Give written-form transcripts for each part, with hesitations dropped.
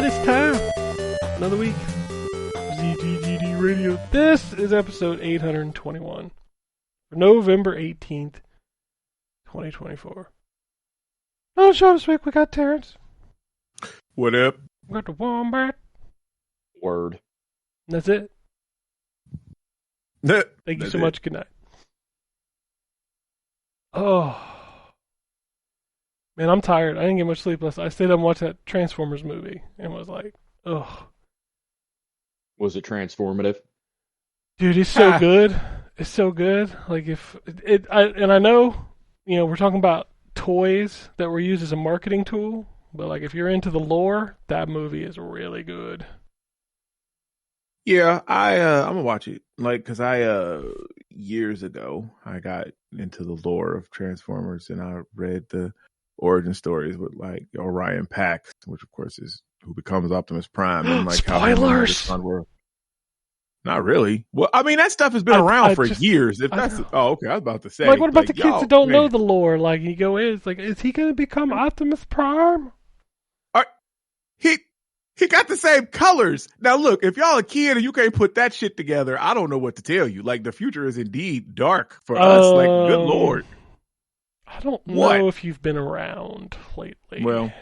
right, it's time. Another week. ZTGD Radio. This is episode 821 for November 18th, 2024. On the show this week, we got Terrence. What up? We got the Wombat. Word. And that's it. Thank you so much. Good night. Oh. Man, I'm tired. I didn't get much sleep last night. I stayed up and watched that Transformers movie and was like, ugh. Was it transformative? Dude, it's so good. It's so good. Like I know, you know, we're talking about toys that were used as a marketing tool, but like if you're into the lore, that movie is really good. Yeah, I'm gonna watch it. Like, cause years ago I got into the lore of Transformers and I read the origin stories with like Orion Pax, which of course is who becomes Optimus Prime, and like spoilers. Not really. Well, I mean that stuff has been around for years. If that's okay, I was about to say. Like, what about the kids that don't know the lore? Like, you go in, it's like, is he gonna become Optimus Prime? He got the same colors. Now look, if y'all a kid and you can't put that shit together, I don't know what to tell you. Like, the future is indeed dark for us. Like, good Lord. I don't know if you've been around lately. Well,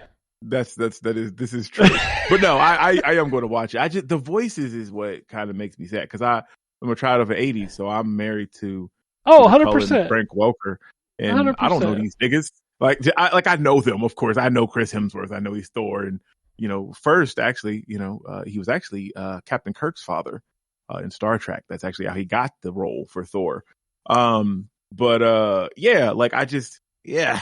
this is true. But no, I am going to watch it. The voices is what kind of makes me sad, because I'm a child of the 80s, so I'm married to 100% Frank Welker, and 100%. I don't know these niggas. I know them, of course. I know Chris Hemsworth. I know he's Thor, and you know, first actually, you know, he was actually Captain Kirk's father in Star Trek. That's actually how he got the role for Thor. Yeah, like the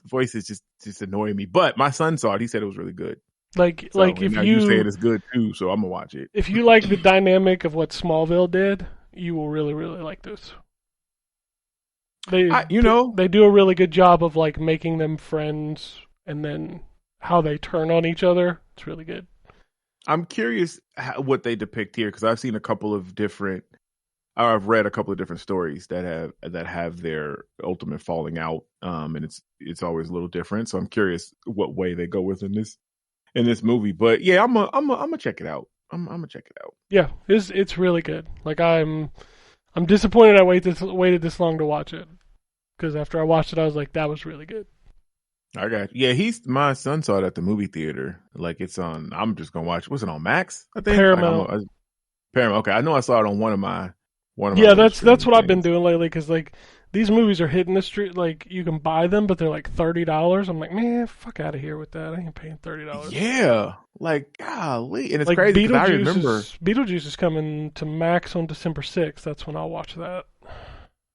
voices just annoy me. But my son saw it. He said it was really good. If you say it is good too, so I'm gonna watch it. If you like the dynamic of what Smallville did, you will really, really like this. They do a really good job of like making them friends, and then how they turn on each other. It's really good. I'm curious what they depict here, because I've read a couple of different stories that have their ultimate falling out, and it's always a little different. So I'm curious what way they go with in this movie. But yeah, I'm gonna check it out. I'm gonna check it out. Yeah, it's really good. Like, I'm disappointed I waited this long to watch it, because after I watched it, I was like, that was really good. I got you. Yeah, my son saw it at the movie theater. Like, it's on. I'm just gonna watch. Was it on Max? I think Paramount. Paramount. Okay, I know I saw it on one of my. Yeah, that's what I've been doing lately, because like these movies are hitting the street. Like, you can buy them, but they're like $30. I'm like, man, fuck out of here with that. I ain't paying $30. Yeah, like, golly, and it's like, crazy because I remember Beetlejuice is coming to Max on December 6th. That's when I'll watch that.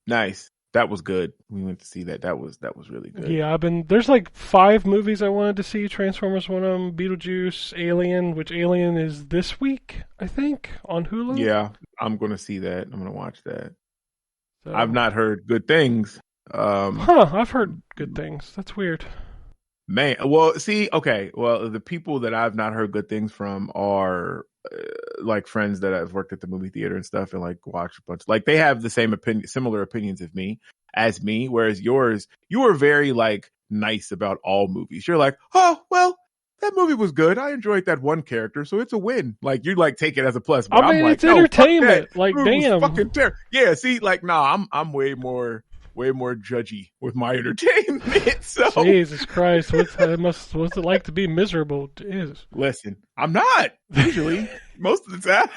Nice. That was good. We went to see that. That was really good. Yeah, there's like 5 movies I wanted to see. Transformers, one of them. Beetlejuice, Alien, which Alien is this week, I think, on Hulu. Yeah, I'm going to see that. I'm going to watch that. So, I've not heard good things. I've heard good things. That's weird. Man, well, see, okay. Well, the people that I've not heard good things from are like friends that have worked at the movie theater and stuff, and like watch a bunch. Like, they have the similar opinions as me. Whereas yours, you were very like nice about all movies. You're like, oh well, that movie was good. I enjoyed that one character, so it's a win. Like, you like take it as a plus. But I mean, I'm like, it's entertainment. Like, damn, fucking yeah. See, like, nah, I'm way more judgy with my entertainment. So Jesus Christ, what's it like to be miserable? Jesus. Listen, I'm not usually most of the time.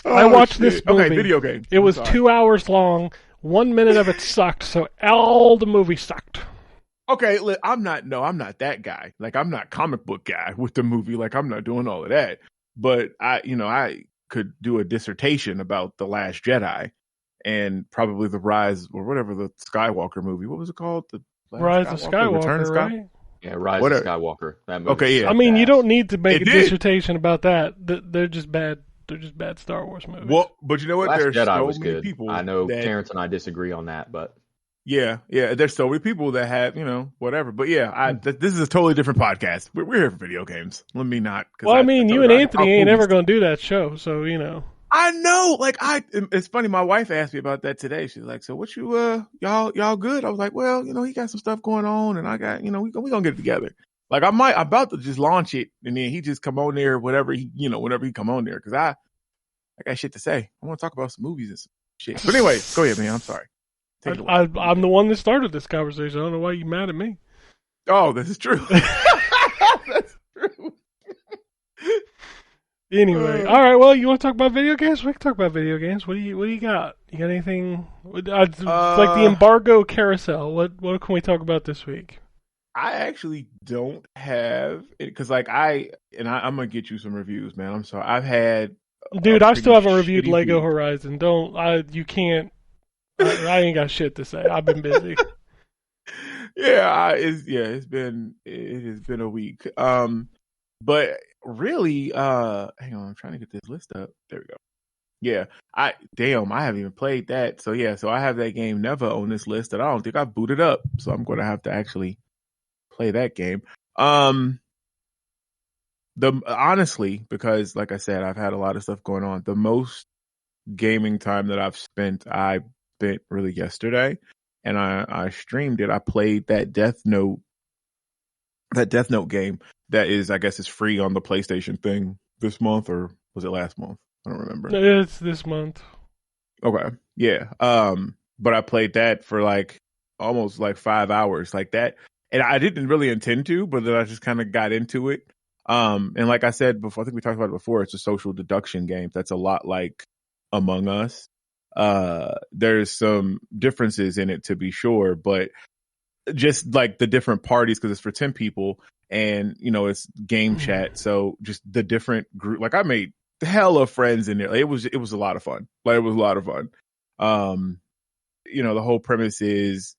I watched this movie. Okay, video game. It was 2 hours long. 1 minute of it sucked, so all the movie sucked. Okay, I'm not that guy. Like, I'm not comic book guy with the movie. Like, I'm not doing all of that. But I could do a dissertation about The Last Jedi and probably the Rise or whatever, the Skywalker movie. What was it called? The Rise of Skywalker, right? Yeah, Rise of Skywalker. That movie. Okay, yeah. I mean, you don't need to make a dissertation about that. They're just bad. They're just bad Star Wars movies. Well, but you know what? Last There's Jedi so was many good. people. I know Terrence and I disagree on that, but yeah. There's so many people that have, whatever. But yeah, this is a totally different podcast. We're here for video games. Let me not. Well, I mean, you and Anthony ain't ever going to do that show, so I know. Like, it's funny. My wife asked me about that today. She's like, "So what you y'all good?" I was like, "Well, he got some stuff going on, and I got we gonna get it together." Like I'm about to just launch it, and then he just come on there, whenever he come on there, because I got shit to say. I want to talk about some movies and some shit. But anyway, go ahead, man. I'm sorry. Take it away. I'm the one that started this conversation. I don't know why you're mad at me. Oh, this is true. That's true. Anyway, all right. Well, you want to talk about video games? We can talk about video games. What do you got? You got anything? It's like the embargo carousel. What can we talk about this week? I actually don't have it because, like, I'm gonna get you some reviews, man. I'm sorry. I've had, dude. I still haven't reviewed Lego Horizon. You can't. I ain't got shit to say. I've been busy. It has been a week. But really, hang on, I'm trying to get this list up. There we go. Yeah, I haven't even played that. So I have that game Never on this list that I don't think I booted up. So I'm gonna have to actually play that game. Honestly, because like I said, I've had a lot of stuff going on. The most gaming time that I spent really yesterday, and I streamed it. I played that Death Note game that is, I guess, is free on the PlayStation thing this month, or was it last month? I don't remember. It's this month. Okay, yeah. But I played that for like almost like 5 hours, like that, and I didn't really intend to, but then I just kind of got into it. And like I said before, I think we talked about it before. It's a social deduction game that's a lot like Among Us. There's some differences in it, to be sure, but just like the different parties, because it's for 10 people, and it's game chat, so just the different group. Like, I made hella friends in there. Like, it was a lot of fun. The whole premise is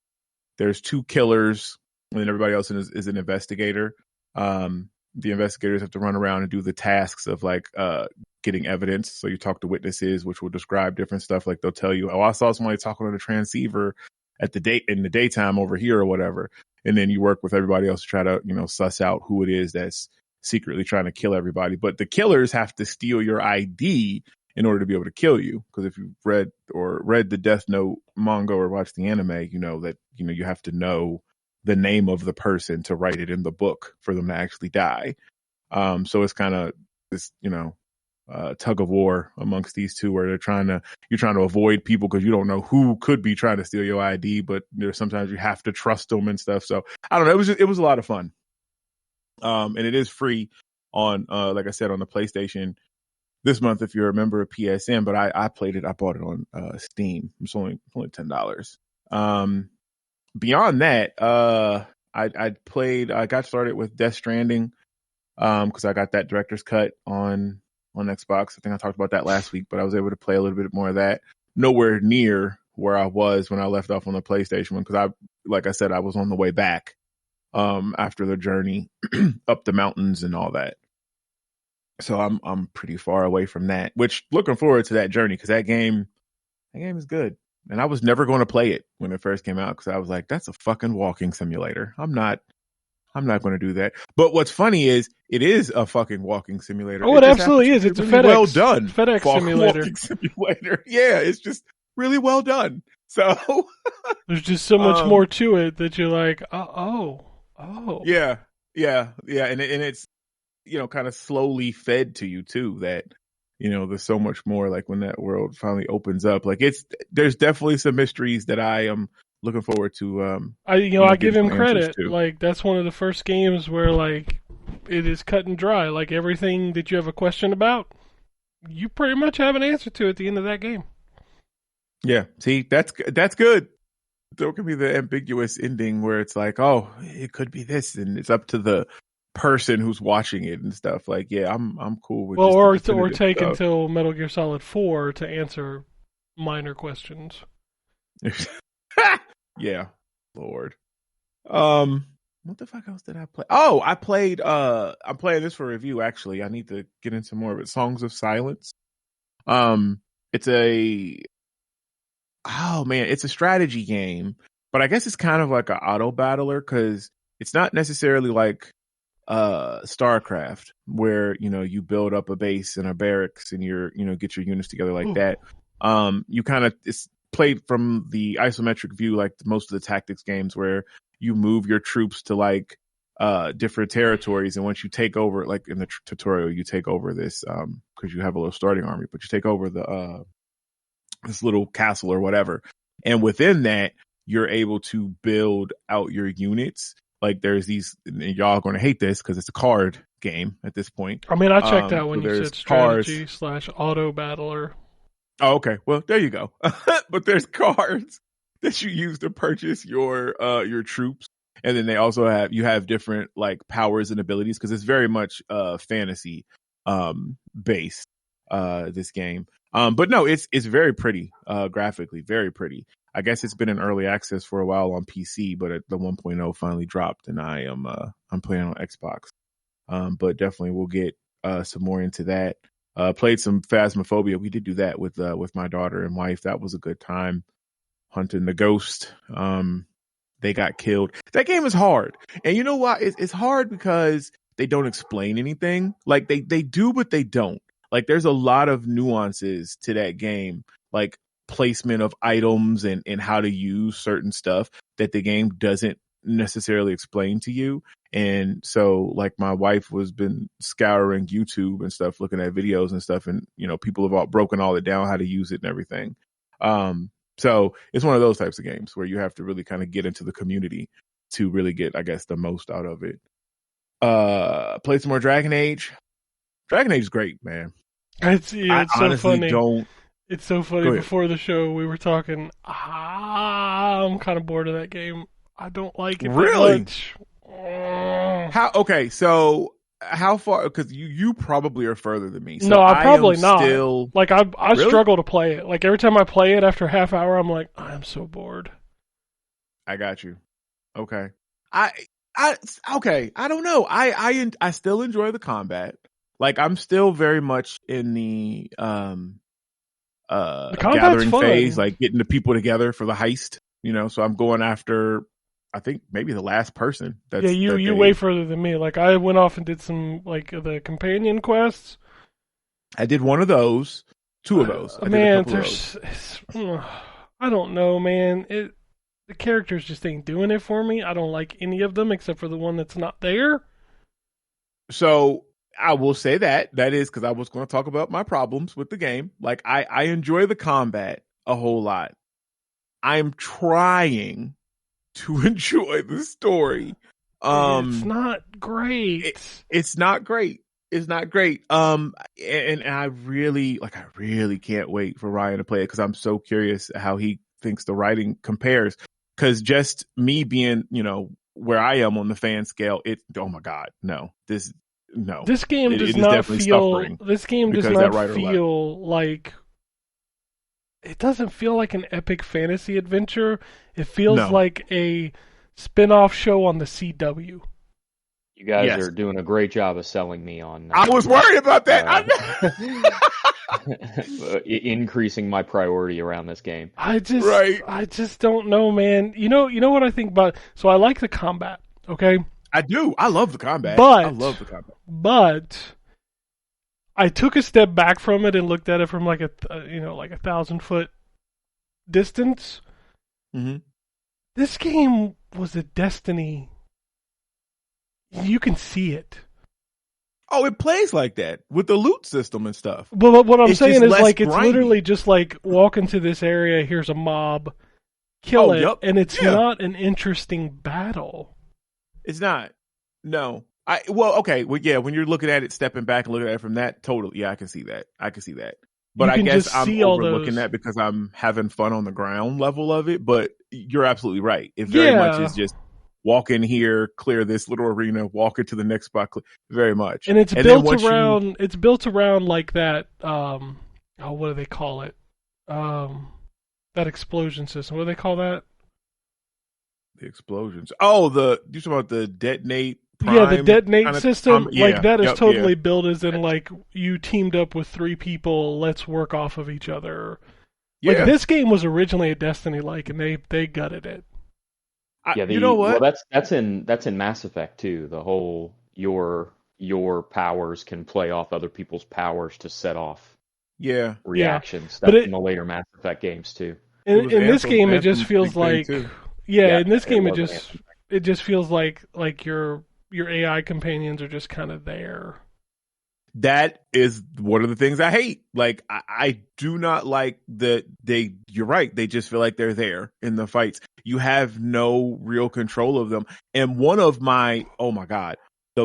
there's 2 killers, and then everybody else is an investigator. The investigators have to run around and do the tasks of like getting evidence. So you talk to witnesses, which will describe different stuff. Like, they'll tell you, "Oh, I saw somebody talking on a transceiver in the daytime over here," or whatever. And then you work with everybody else to try to, suss out who it is that's secretly trying to kill everybody. But the killers have to steal your ID in order to be able to kill you. Because if you've read the Death Note manga or watched the anime, you know that, you have to know the name of the person to write it in the book for them to actually die. So it's kind of this, tug of war amongst these two, where you're trying to avoid people because you don't know who could be trying to steal your ID, but there's sometimes you have to trust them and stuff. So I don't know. It was a lot of fun. And it is free on, like I said, on the PlayStation this month if you're a member of PSN. But I played it. I bought it on Steam. It's only $10. Beyond that, I got started with Death Stranding because I got that director's cut on Xbox. I think I talked about that last week, but I was able to play a little bit more of that. Nowhere near where I was when I left off on the PlayStation one, because like I said, I was on the way back after the journey up the mountains and all that. So I'm pretty far away from that, which looking forward to that journey, because that game is good. And I was never going to play it when it first came out, because I was like, that's a fucking walking simulator. I'm not going to do that. But what's funny is it is a fucking walking simulator. Oh, it absolutely is. It's really a FedEx, well done FedEx simulator. Walking simulator. Yeah, it's just really well done. So there's just so much more to it that you're like, oh. Yeah. And it's, kind of slowly fed to you too, that, there's so much more, like when that world finally opens up. Like, there's definitely some mysteries that I am looking forward to. I give him credit. Like, that's one of the first games where, like, it is cut and dry. Like, everything that you have a question about, you pretty much have an answer to at the end of that game. Yeah, see, that's good. There can be the ambiguous ending where it's like, oh, it could be this, and it's up to the person who's watching it and stuff. Like, yeah, I'm cool with. Well, or take stuff until Metal Gear Solid 4 to answer minor questions. Yeah, Lord. What the fuck else did I play? Oh, I played. I'm playing this for review. Actually, I need to get into more of it. Songs of Silence. It's a strategy game, but I guess it's kind of like an auto battler, because it's not necessarily like StarCraft, where you build up a base and a barracks and get your units together like that. You kind of, it's played from the isometric view, like most of the tactics games, where you move your troops to like different territories, and once you take over, like in the tutorial, you take over this because you have a little starting army, but you take over the this little castle or whatever, and within that, you're able to build out your units. Like there's these, and y'all are going to hate this because it's a card game at this point. I mean, I checked out when so you said strategy / auto battler. Oh, okay. Well, there you go. But there's cards that you use to purchase your troops, and then they also have different like powers and abilities because it's very much fantasy based this game. But no, it's very pretty graphically, very pretty. I guess it's been in early access for a while on PC, but the 1.0 finally dropped, and I'm playing on Xbox. But definitely we'll get some more into that. Played some Phasmophobia. We did do that with my daughter and wife. That was a good time. Hunting the ghost. They got killed. That game is hard. And you know why? It's hard because they don't explain anything. Like they do, but they don't. Like there's a lot of nuances to that game, like placement of items and how to use certain stuff that the game doesn't necessarily explain to you. And so like my wife was been scouring YouTube and stuff, looking at videos and stuff, and people have all broken all it down, how to use it and everything. So it's one of those types of games where you have to really kind of get into the community to really get, I guess, the most out of it. Play some more Dragon Age. Dragon Age is great, man. It's so funny. Don't. It's so funny. Before the show, we were talking. I'm kind of bored of that game. I don't like it really much. How? Okay, so how far? Because you probably are further than me. So no, I'm probably not. Still... Like I really? struggle to play it. Like every time I play it, after a half hour, I'm like, I'm so bored. I got you. Okay. Okay. I don't know. I still enjoy the combat. Like I'm still very much in the gathering phase, like getting the people together for the heist. So I'm going after, I think maybe the last person. You way further than me. Like I went off and did some like the companion quests. I did one of those, two of those. Man, I don't know, man. The characters just ain't doing it for me. I don't like any of them except for the one that's not there. So I will say that is because I was going to talk about my problems with the game. Like I enjoy the combat a whole lot. I'm trying to enjoy the story. It's not great. It's not great. It's not great. And I really can't wait for Ryan to play it because I'm so curious how he thinks the writing compares. Because just me being, where I am on the fan scale, oh my God, no. This game does not feel. This game does not feel like. It doesn't feel like an epic fantasy adventure. It feels like a spin-off show on the CW. You guys are doing a great job of selling me on. I was worried about that. Increasing my priority around this game. I just don't know, man. You know what I think about? So I like the combat. Okay. I do. I love the combat. I love the combat. But I took a step back from it and looked at it from like a 1,000-foot distance. Mm-hmm. This game was a Destiny. You can see it. Oh, it plays like that with the loot system and stuff. But what I'm saying is like it's grindy. literally just like walk into this area. Here's a mob, kill it, and it's not an interesting battle. It's not. No. When you're looking at it, stepping back and looking at it from that, totally, I can see that. But I guess I'm overlooking that because I'm having fun on the ground level of it. But you're absolutely right. It very much is just walk in here, clear this little arena, walk into the next spot, very much. And it's built around like that. What do they call it? That explosion system. What do they call that? The explosions. Oh, you talking about the detonate? The detonate system. That is totally built as in like you teamed up with 3 people. Let's work off of each other. Yeah. Like this game was originally a Destiny like, and they gutted it. You know what? Well, that's in Mass Effect too. The whole your powers can play off other people's powers to set off reactions. That's in the later Mass Effect games too. In this game, it just feels like in this game it just feels like you're your AI companions are just kind of there. That is one of the things I hate. Like, I do not like that you're right. They just feel like they're there in the fights. You have no real control of them. And one of my, oh my God,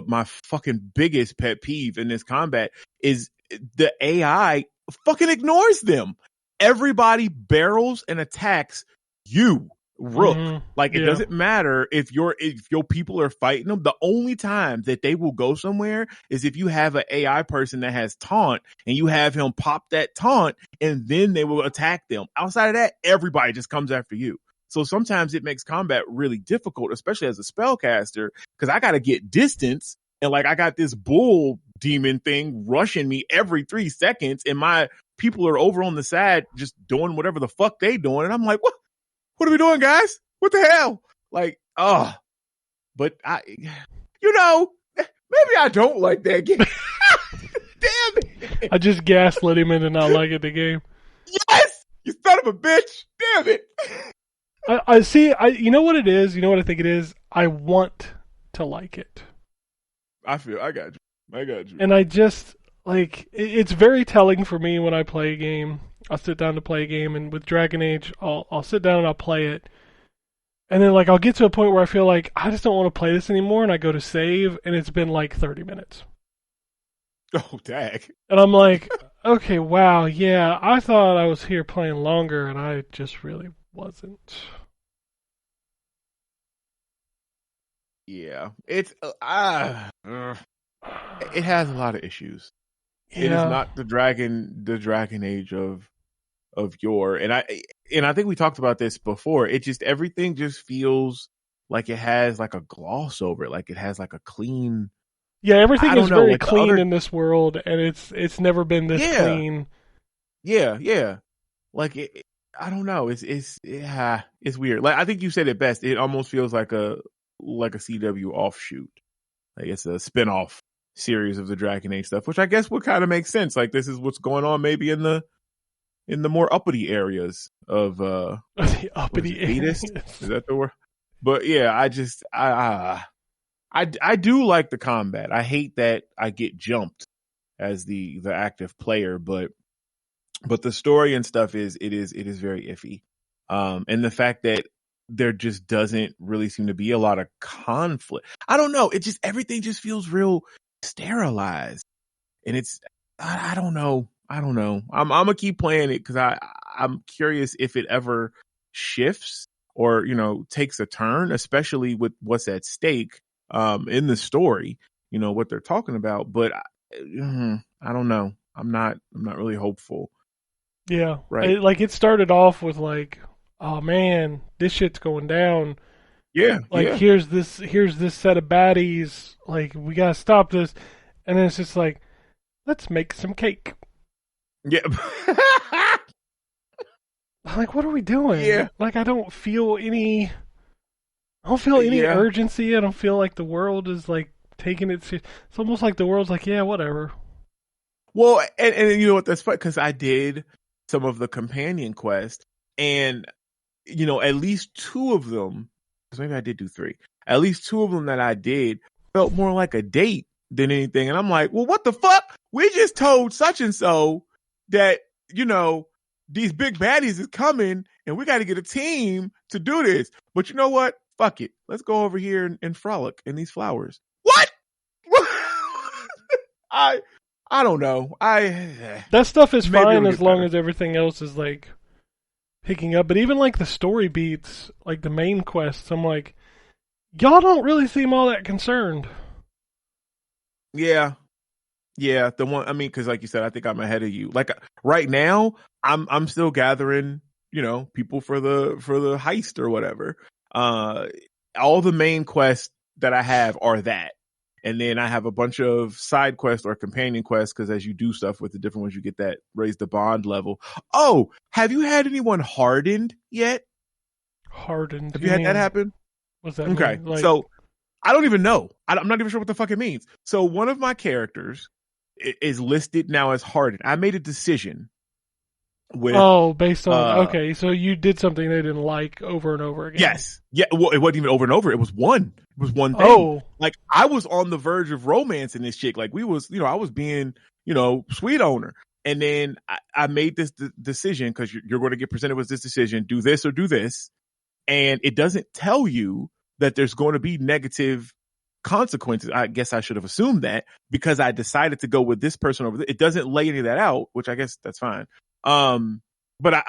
my fucking biggest pet peeve in this combat is the AI fucking ignores them. Everybody barrels and attacks you, Rook. Like, it doesn't matter if your people are fighting them. The only time that they will go somewhere is if you have an AI person that has taunt and you have him pop that taunt, and then they will attack them. Outside of that, everybody just comes after you. So sometimes it makes combat really difficult, especially as a spellcaster, because I got to get distance, and like I got this bull demon thing rushing me every 3 seconds, and my people are over on the side just doing whatever the fuck they doing, and I'm like, what are we doing, guys? What the hell? Like, but maybe I don't like that game. Damn it. I just gaslit him into not liking the game. Yes! You son of a bitch! Damn it! I see, you know what it is? You know what I think it is? I want to like it. I got you. And I just, like, it's very telling for me when I play a game. I'll sit down to play a game, and with Dragon Age, I'll sit down and I'll play it. And then, like, I'll get to a point where I feel like I just don't want to play this anymore, and I go to save, and it's been like 30 minutes. Oh, dang. And I'm like, okay, wow, yeah, I thought I was here playing longer, and I just really wasn't. Yeah, it's it has a lot of issues. Yeah. It is not the Dragon Age of yore, and I think we talked about this before. It just, everything just feels like it has like a gloss over it, like it has like a clean. Yeah, everything is very like clean in this world, and it's never been this clean. Yeah. Like I don't know. It's weird. Like, I think you said it best. It almost feels like a CW offshoot. Like it's a spin-off series of the Dragon Age stuff, which I guess would kind of make sense. Like, this is what's going on maybe in the more uppity areas of the uppity areas. Is that the word? But yeah, I do like the combat. I hate that I get jumped as the active player, but the story and stuff is very iffy. And the fact that there just doesn't really seem to be a lot of conflict. I don't know. It just, everything just feels real sterilized, and it's, I don't know. I'm gonna keep playing it because I'm curious if it ever shifts or, takes a turn, especially with what's at stake in the story, what they're talking about. But I don't know. I'm not really hopeful. Yeah. Right. It started off with like, oh man, this shit's going down. Yeah. Like, here's this set of baddies. Like, we gotta stop this. And then it's just like, let's make some cake. Yeah. Like, what are we doing? Yeah. Like, I don't feel any urgency. I don't feel like the world is like taking it serious. It's almost like the world's like, yeah, whatever. Well, and you know what, that's funny, because I did some of the companion quests, and at least 2 of them, because maybe I did do 3. At least 2 of them that I did felt more like a date than anything. And I'm like, well, what the fuck? We just told such and so that, these big baddies is coming and we got to get a team to do this. But you know what? Fuck it. Let's go over here and frolic in these flowers. What? I don't know. That stuff is fine as long as everything else is like picking up. But even like the story beats, like the main quests, I'm like, y'all don't really seem all that concerned. Yeah. The one, I mean, because like you said, I think I'm ahead of you. Like right now, I'm still gathering, people for the heist or whatever. All the main quests that I have are that, and then I have a bunch of side quests or companion quests, because as you do stuff with the different ones, you get that raise the bond level. Oh, have you had anyone hardened yet? Hardened? Have you had that happen? What's that? Okay, mean? So I don't even know. I'm not even sure what the fuck it means. So one of my characters is listed now as hardened. I made a decision With based on okay, so you did something they didn't like over and over again. Yes, yeah. Well, it wasn't even over and over. It was one. It was one thing. Oh, like I was on the verge of romancing this chick. Like I was being, sweet on her. And then I made this decision because you're going to get presented with this decision: do this or do this. And it doesn't tell you that there's going to be negative consequences. I guess I should have assumed that because I decided to go with this person over there. It doesn't lay any of that out, which I guess that's fine. But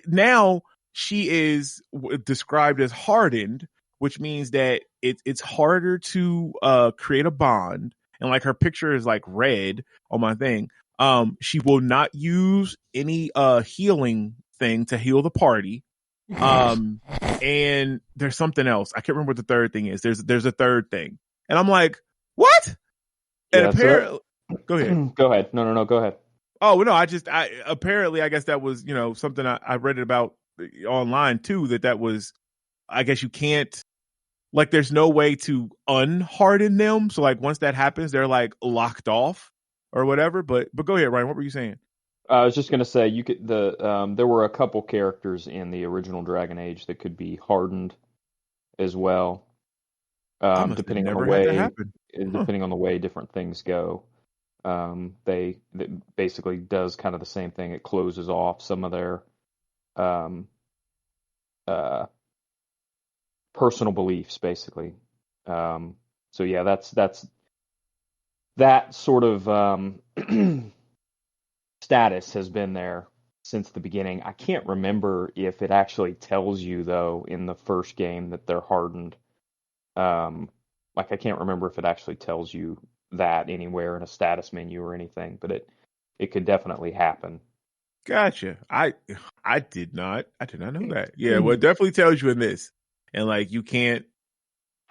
now she is described as hardened, which means that it's harder to create a bond. And like her picture is like red on my thing. She will not use any healing thing to heal the party. And there's something else. I can't remember what the third thing is. There's a third thing. And I'm like, what? And apparently, go ahead. Go ahead. No, go ahead. Oh, no, I guess that was, something I read it about online too, that was, I guess you can't, like, there's no way to unharden them. So like once that happens, they're like locked off or whatever. But go ahead, Ryan, what were you saying? I was just going to say there were a couple characters in the original Dragon Age that could be hardened as well, depending on the way different things go. They basically does kind of the same thing. It closes off some of their personal beliefs, basically. So yeah, that's that sort of status has been there since the beginning. I can't remember if it actually tells you though in the first game that they're hardened. Like I can't remember if it actually tells you that anywhere in a status menu or anything, but it could definitely happen. Gotcha. I did not know that. Yeah, well, it definitely tells you in this, and like you can't.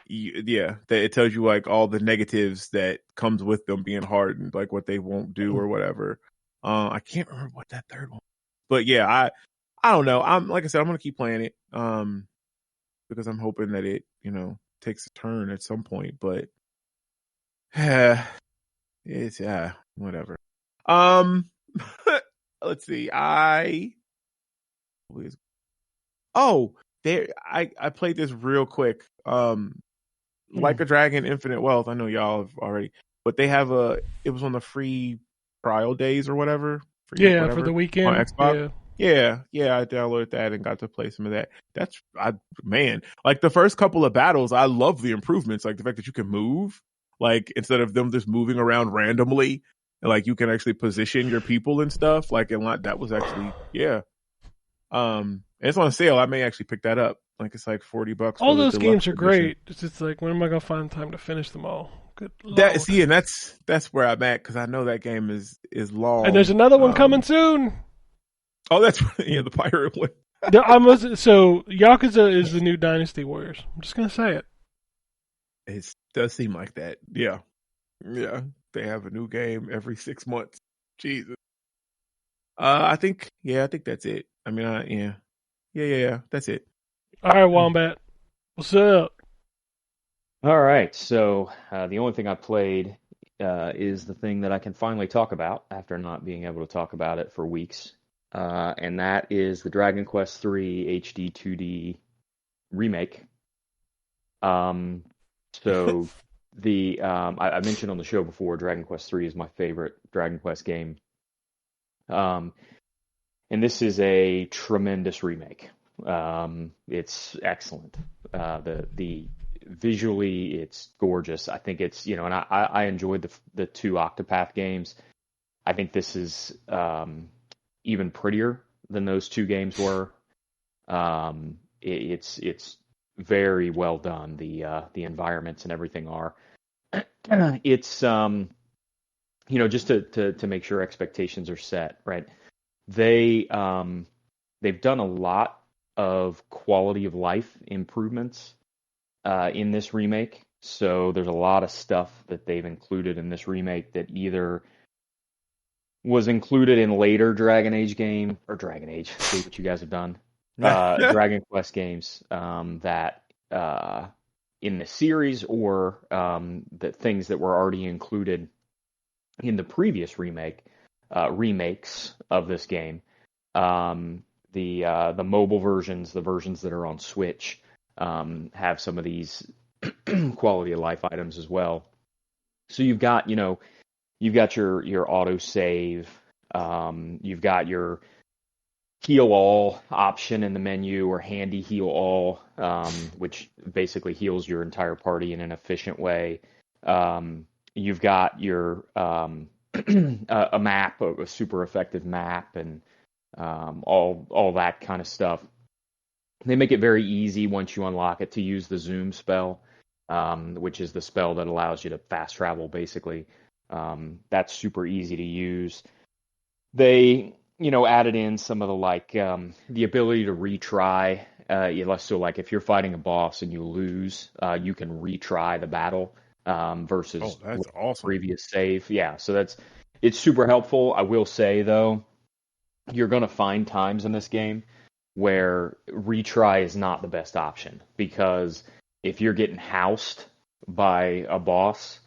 That it tells you like all the negatives that comes with them being hardened, like what they won't do or whatever. I can't remember what that third one, but yeah, I don't know. I'm like I said, I'm gonna keep playing it, because I'm hoping that it takes a turn at some point, but it's whatever. Let's see. I played this real quick. Like a Dragon Infinite Wealth. I know y'all have already, but they have it was on the free trial days or whatever. For the weekend on Xbox. Yeah, I downloaded that and got to play some of that. Like the first couple of battles, I love the improvements, like the fact that you can move, like instead of them just moving around randomly, like you can actually position your people and stuff. Like that was actually and it's on sale. I may actually pick that up. Like it's like $40. All those games are great. It's just like, when am I gonna find time to finish them all? Good Lord. And that's where I'm at, because I know that game is long. And there's another one coming soon. Oh, that's the pirate one. So Yakuza is the new Dynasty Warriors. I'm just gonna say it. It does seem like that. Yeah. They have a new game every 6 months. Jesus. I think that's it. I mean, yeah. That's it. All right, Wombat. What's up? All right. So the only thing I played is the thing that I can finally talk about after not being able to talk about it for weeks. And that is the Dragon Quest III HD 2D remake. So I mentioned on the show before, Dragon Quest III is my favorite Dragon Quest game. And this is a tremendous remake. It's excellent. The visually, it's gorgeous. I think it's, and I enjoyed the two Octopath games. I think this is even prettier than those two games were. It's very well done. The environments and everything are. It's just to make sure expectations are set, right? They've done a lot of quality of life improvements in this remake. So there's a lot of stuff that they've included in this remake that either was included in later Dragon Age, see what you guys have done, Dragon Quest games that in the series, or the things that were already included in the previous remakes of this game. The mobile versions, the versions that are on Switch, have some of these quality of life items as well. So you've got your auto save, you've got your heal all option in the menu, or handy heal all, which basically heals your entire party in an efficient way. You've got your a map, a super effective map, and all that kind of stuff. They make it very easy once you unlock it to use the zoom spell, which is the spell that allows you to fast travel, basically. That's super easy to use. They, added in some of the the ability to retry. So like if you're fighting a boss and you lose, you can retry the battle versus that's awesome. Previous save. Yeah, so it's super helpful. I will say though, you're going to find times in this game where retry is not the best option, because if you're getting housed by a boss,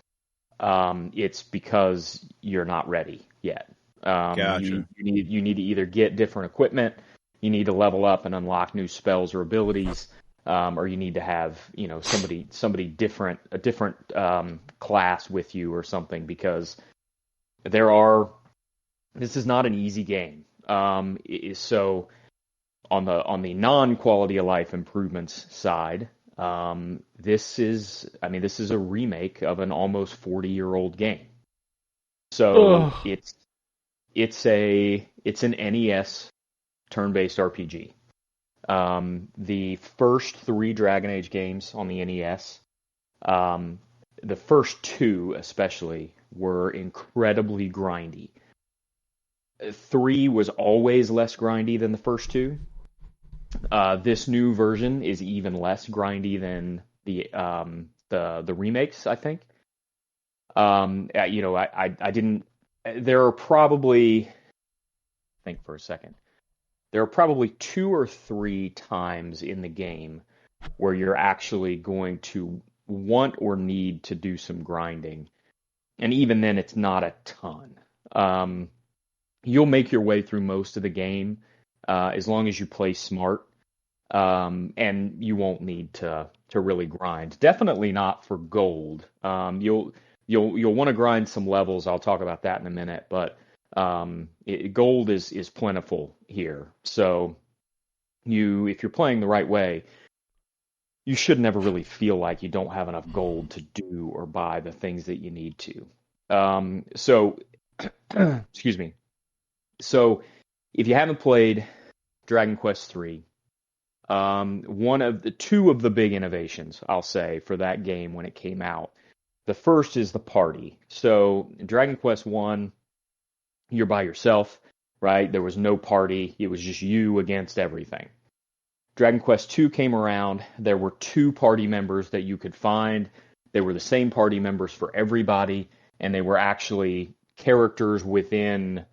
it's because you're not ready yet. Gotcha. You need to either get different equipment, you need to level up and unlock new spells or abilities, or you need to have somebody different, a different class with you or something, because this is not an easy game. So on the non-quality of life improvements side, this is a remake of an almost 40-year-old game. So it's an NES turn-based RPG. The first 3 Dragon Age games on the NES, the first 2 especially, were incredibly grindy. 3 was always less grindy than the first 2. This new version is even less grindy than the remakes, I think. I didn't. There are probably, think for a second. There are probably 2 or 3 times in the game where you're actually going to want or need to do some grinding, and even then, it's not a ton. You'll make your way through most of the game as long as you play smart, and you won't need to really grind. Definitely not for gold. You'll want to grind some levels. I'll talk about that in a minute, but gold is plentiful here. So if you're playing the right way, you should never really feel like you don't have enough gold to do or buy the things that you need to. Excuse me. So if you haven't played Dragon Quest III, two of the big innovations, I'll say, for that game when it came out. The first is the party. So in Dragon Quest I, you're by yourself, right? There was no party. It was just you against everything. Dragon Quest II came around. There were 2 party members that you could find. They were the same party members for everybody, and they were actually characters within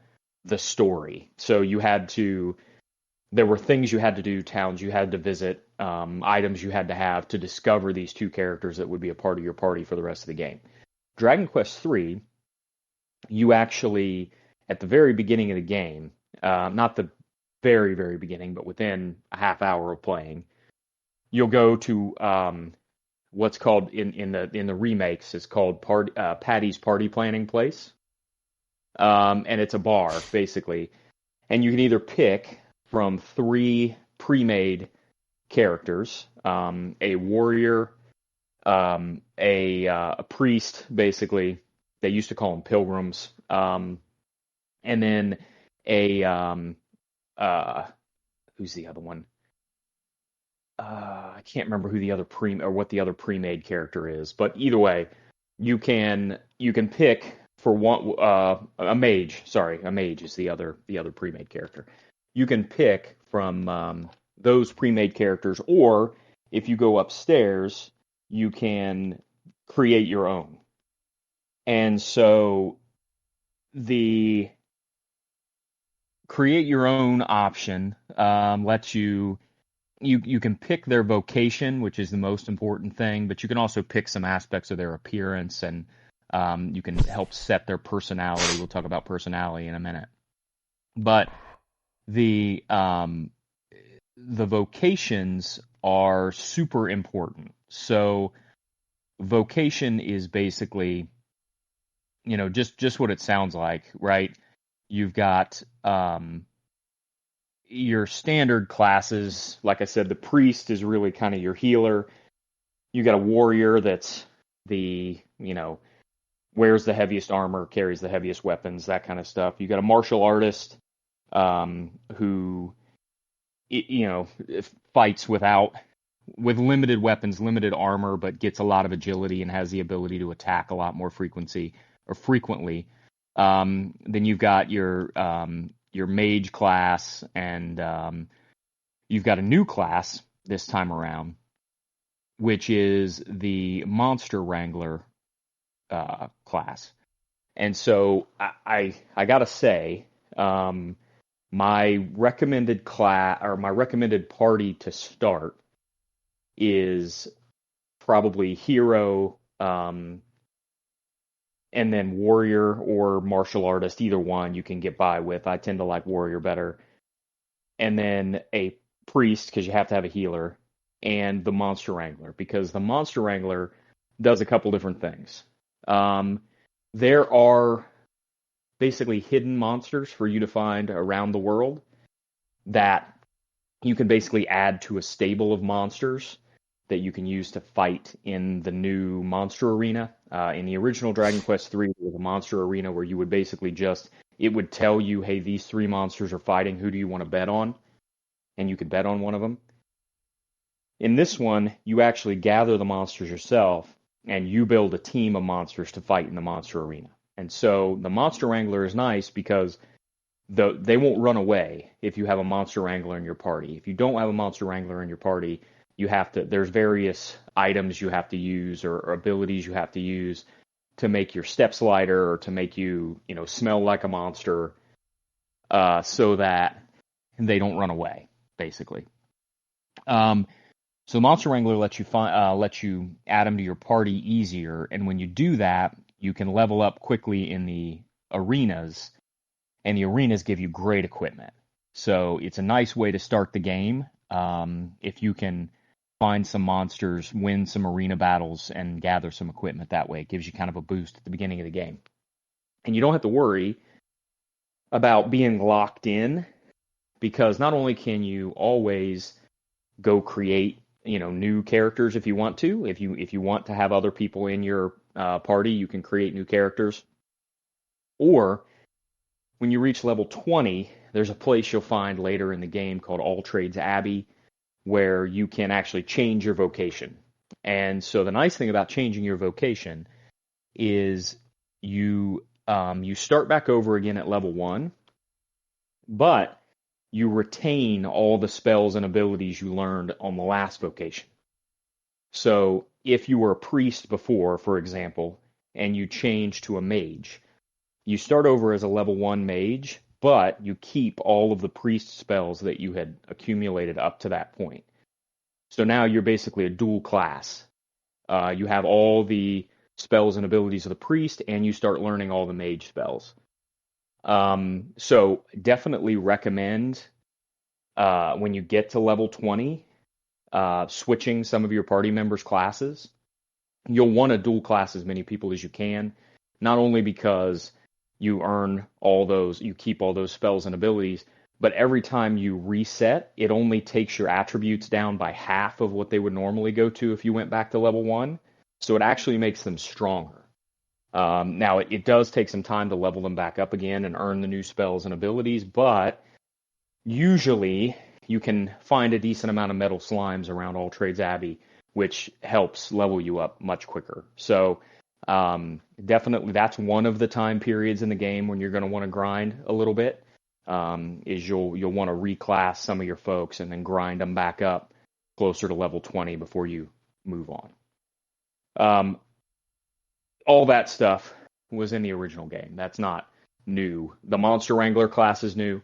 the story. So there were things you had to do, towns you had to visit, items you had to have to discover these 2 characters that would be a part of your party for the rest of the game. Dragon Quest III, you actually, at the very beginning of the game, not the very, very beginning, but within a half hour of playing, you'll go to what's called in the remakes, it's called Patty's Party Planning Place. And it's a bar, basically. And you can either pick from 3 pre-made characters, a warrior, a priest, basically. They used to call them pilgrims. And then who's the other one? I can't remember who the other what the other pre-made character is. But either way, you can pick for one, a mage. Sorry, a mage is the other pre-made character. You can pick from those pre-made characters, or if you go upstairs, you can create your own. And so the create your own option lets you can pick their vocation, which is the most important thing, but you can also pick some aspects of their appearance, and you can help set their personality. We'll talk about personality in a minute. But the vocations are super important. So vocation is basically, just what it sounds like, right? You've got your standard classes. Like I said, the priest is really kind of your healer. You got a warrior that's wears the heaviest armor, carries the heaviest weapons, that kind of stuff. You got a martial artist who fights with limited weapons, limited armor, but gets a lot of agility and has the ability to attack a lot more frequently. Then you've got your mage class, and you've got a new class this time around, which is the Monster Wrangler class. And so I gotta say, my recommended class, or my recommended party to start, is probably hero, and then warrior or martial artist. Either one you can get by with. I tend to like warrior better. And then a priest, because you have to have a healer, and the Monster Wrangler, because the Monster Wrangler does a couple different things. There are basically hidden monsters for you to find around the world that you can basically add to a stable of monsters that you can use to fight in the new monster arena. In the original Dragon Quest III, there was a monster arena where you would basically it would tell you, hey, these 3 monsters are fighting, who do you want to bet on? And you could bet on one of them. In this one, you actually gather the monsters yourself, and you build a team of monsters to fight in the monster arena. And so the Monster Wrangler is nice because they won't run away if you have a Monster Wrangler in your party. If you don't have a Monster Wrangler in your party, there's various items you have to use or abilities you have to use to make your steps lighter or to make you, smell like a monster, so that they don't run away, basically. So Monster Wrangler lets you add them to your party easier, and when you do that, you can level up quickly in the arenas, and the arenas give you great equipment. So it's a nice way to start the game. If you can find some monsters, win some arena battles, and gather some equipment that way, it gives you kind of a boost at the beginning of the game. And you don't have to worry about being locked in, because not only can you always go create new characters if you want to. If you want to have other people in your party, you can create new characters. Or when you reach level 20, there's a place you'll find later in the game called All Trades Abbey, where you can actually change your vocation. And so the nice thing about changing your vocation is you start back over again at level 1, but you retain all the spells and abilities you learned on the last vocation. So if you were a priest before, for example, and you change to a mage, you start over as a level 1 mage, but you keep all of the priest spells that you had accumulated up to that point. So now you're basically a dual class. You have all the spells and abilities of the priest, and you start learning all the mage spells. So definitely recommend, when you get to level 20, switching some of your party members' classes. You'll want to dual class as many people as you can, not only because you keep all those spells and abilities, but every time you reset, it only takes your attributes down by half of what they would normally go to if you went back to level 1. So it actually makes them stronger. Now, it does take some time to level them back up again and earn the new spells and abilities, but usually you can find a decent amount of metal slimes around All Trades Abbey, which helps level you up much quicker. So definitely that's one of the time periods in the game when you're going to want to grind a little bit, is you'll want to reclass some of your folks and then grind them back up closer to level 20 before you move on. All that stuff was in the original game. That's not new. The Monster Wrangler class is new,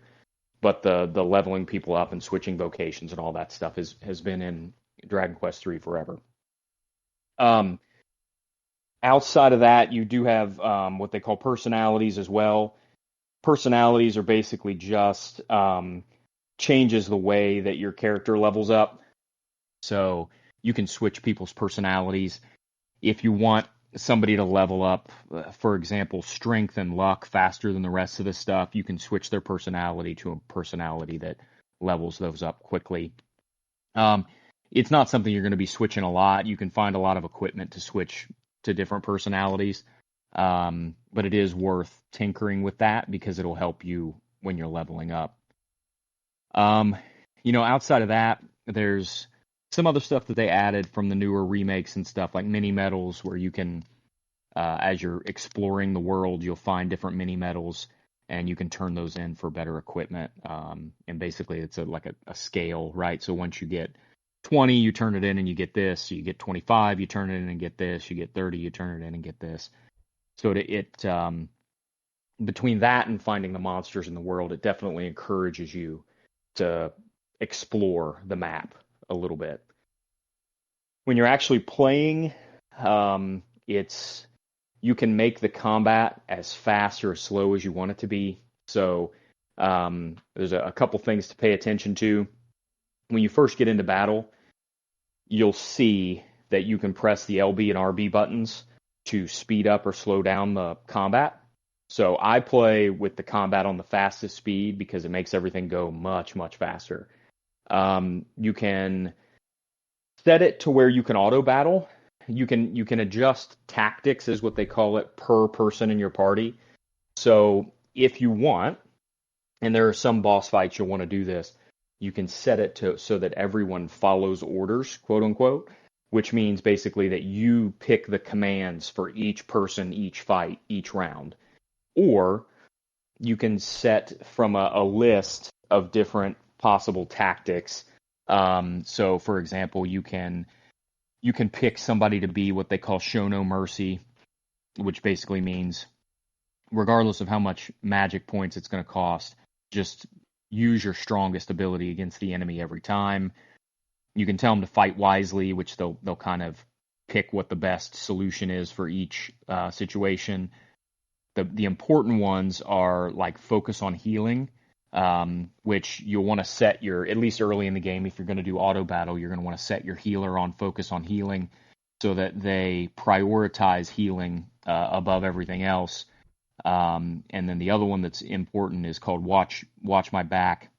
but the leveling people up and switching vocations and all that stuff has been in Dragon Quest III forever. Outside of that, you do have what they call personalities as well. personalities are basically just changes the way that your character levels up. So you can switch people's personalities. If you want somebody to level up, for example, strength and luck faster than the rest of the stuff, you can switch their personality to a personality that levels those up quickly. It's not something you're going to be switching a lot. You can find a lot of equipment to switch to different personalities, but it is worth tinkering with that because it'll help you when you're leveling up. Outside of that, there's some other stuff that they added from the newer remakes and stuff, like mini medals, where you can, as you're exploring the world, you'll find different mini medals, and you can turn those in for better equipment. And basically, it's like a scale, right? So once you get 20, you turn it in and you get this. So you get 25, you turn it in and get this. You get 30, you turn it in and get this. So between that and finding the monsters in the world, it definitely encourages you to explore the map a little bit. When you're actually playing, you can make the combat as fast or as slow as you want it to be. So there's a couple things to pay attention to. When you first get into battle, you'll see that you can press the LB and RB buttons to speed up or slow down the combat. So I play with the combat on the fastest speed because it makes everything go much, much faster. You can set it to where you can auto battle. You can adjust tactics, is what they call it, per person in your party. So if you want, and there are some boss fights you'll want to do this, you can set it so that everyone follows orders, quote unquote, which means basically that you pick the commands for each person, each fight, each round. Or you can set from a list of different possible tactics. So, for example, you can pick somebody to be what they call show no mercy, which basically means regardless of how much magic points it's going to cost, just use your strongest ability against the enemy every time. You can tell them to fight wisely, which they'll kind of pick what the best solution is for each situation. The important ones are like focus on healing, which you'll want to set at least early in the game, if you're going to do auto battle, you're going to want to set your healer on focus on healing so that they prioritize healing above everything else. And then the other one that's important is called watch my back,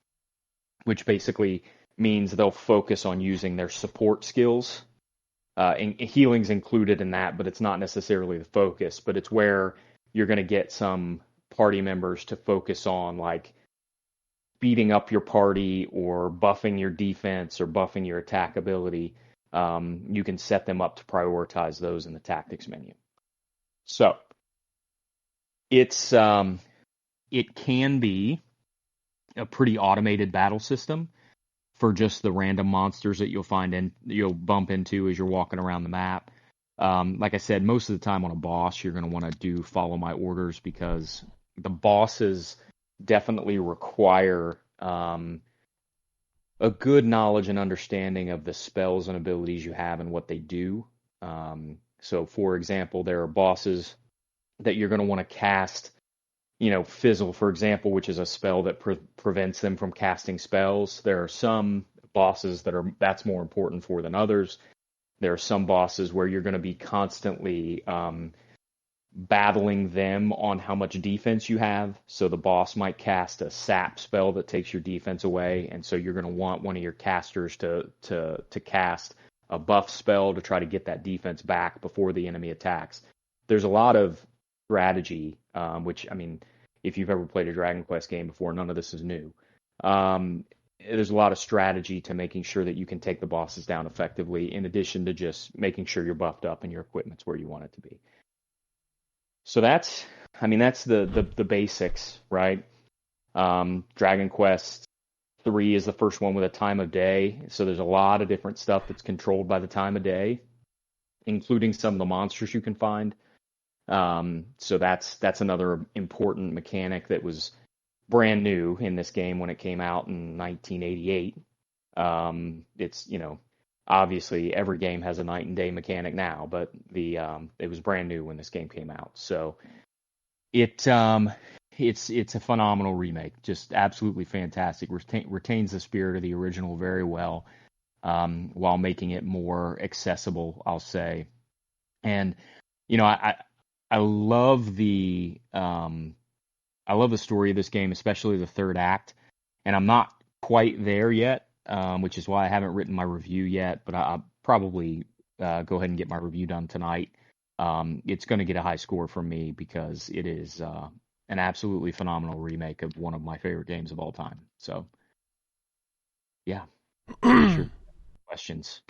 which basically means they'll focus on using their support skills. And healing's included in that, but it's not necessarily the focus, but it's where you're going to get some party members to focus on, like beating up your party or buffing your defense or buffing your attack ability. You can set them up to prioritize those in the tactics menu. So it can be a pretty automated battle system for just the random monsters that you'll bump into as you're walking around the map. Like I said, most of the time on a boss, you're going to want to do follow my orders because the bosses definitely require a good knowledge and understanding of the spells and abilities you have and what they do. So, for example, there are bosses that you're going to want to cast, Fizzle, for example, which is a spell that prevents them from casting spells. There are some bosses that's more important for than others. There are some bosses where you're going to be constantly battling them on how much defense you have. So the boss might cast a sap spell that takes your defense away, and so you're going to want one of your casters to cast a buff spell to try to get that defense back before the enemy attacks. There's a lot of strategy, which, I mean, if you've ever played a Dragon Quest game before, none of this is new. There's a lot of strategy to making sure that you can take the bosses down effectively, in addition to just making sure you're buffed up and your equipment's where you want it to be. So that's the basics, right? Dragon Quest 3 is the first one with a time of day, so there's a lot of different stuff that's controlled by the time of day, including some of the monsters you can find. So that's another important mechanic that was brand new in this game when it came out in 1988. It's, obviously every game has a night and day mechanic now, but it was brand new when this game came out. So it it's a phenomenal remake, just absolutely fantastic. Retains the spirit of the original very well, while making it more accessible, I'll say. And I love the story of this game, especially the third act. And I'm not quite there yet, which is why I haven't written my review yet. But I'll probably go ahead and get my review done tonight. It's going to get a high score from me because it is an absolutely phenomenal remake of one of my favorite games of all time. So, yeah. Sure. Questions?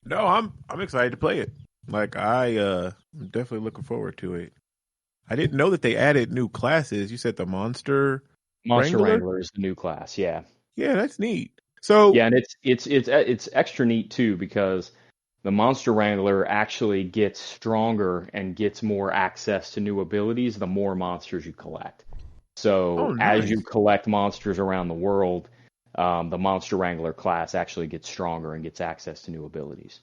No, I'm excited to play it. Like I'm definitely looking forward to it. I didn't know that they added new classes. You said the Monster Wrangler is the new class. Yeah. Yeah, that's neat. So yeah, and it's extra neat too because the Monster Wrangler actually gets stronger and gets more access to new abilities the more monsters you collect. So nice. As you collect monsters around the world, the Monster Wrangler class actually gets stronger and gets access to new abilities.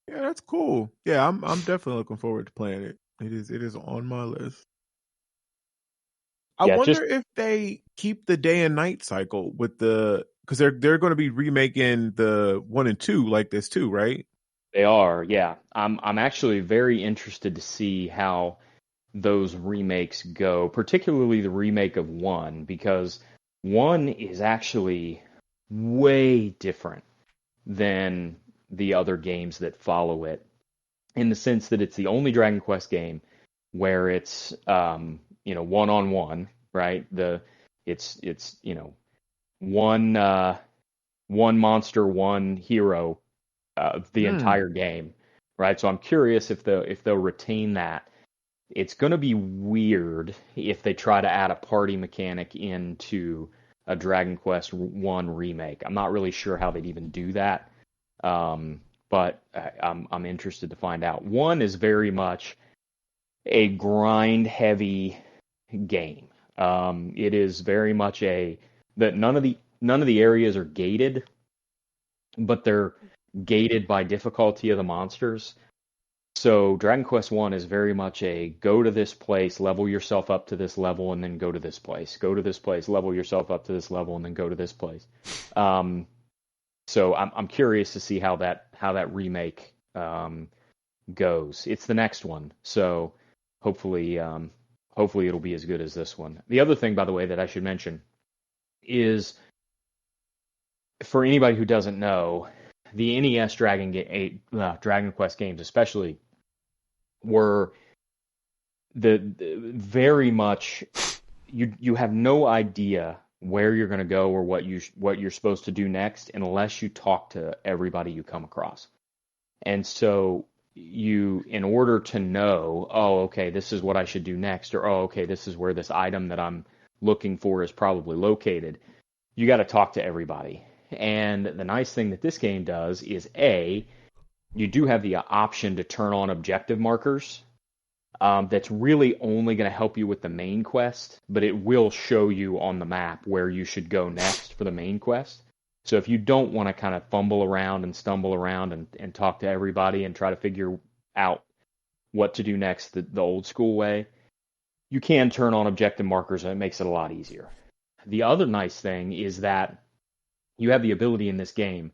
Yeah, that's cool. Yeah, I'm definitely looking forward to playing it. It is on my list. I wonder if they keep the day and night cycle with because they're going to be remaking the 1 and 2 like this too, right? They are, yeah. I'm actually very interested to see how those remakes go, particularly the remake of 1, because 1 is actually way different than the other games that follow it, in the sense that it's the only Dragon Quest game where it's one-on-one, right? It's one monster, one hero, the entire game, right? So I'm curious if they'll retain that. It's going to be weird if they try to add a party mechanic into a Dragon Quest 1 remake. I'm not really sure how they'd even do that, but I'm interested to find out. 1 is very much a grind-heavy game. It is very much that none of the areas are gated, but they're gated by difficulty of the monsters. So Dragon Quest 1 is very much a go to this place, level yourself up to this level, and then go to this place. Go to this place, level yourself up to this level, and then go to this place. So I'm curious to see how that remake goes. It's the next one, so hopefully it'll be as good as this one. The other thing, by the way, that I should mention is, for anybody who doesn't know, the NES Dragon Quest games especially were the very much you have no idea where you're going to go or what you're supposed to do next unless you talk to everybody you come across. And so in order to know, oh, okay, this is what I should do next, or oh, okay, this is where this item that I'm looking for is probably located, you got to talk to everybody. And the nice thing that this game does is, you do have the option to turn on objective markers. That's really only going to help you with the main quest, but it will show you on the map where you should go next for the main quest. So if you don't want to kind of fumble around and stumble around and talk to everybody and try to figure out what to do next the old school way, you can turn on objective markers and it makes it a lot easier. The other nice thing is that you have the ability in this game,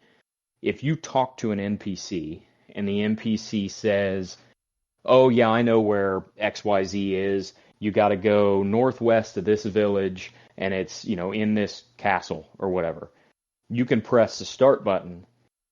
if you talk to an NPC and the NPC says, oh yeah, I know where XYZ is, you got to go northwest of this village and it's, in this castle or whatever, you can press the start button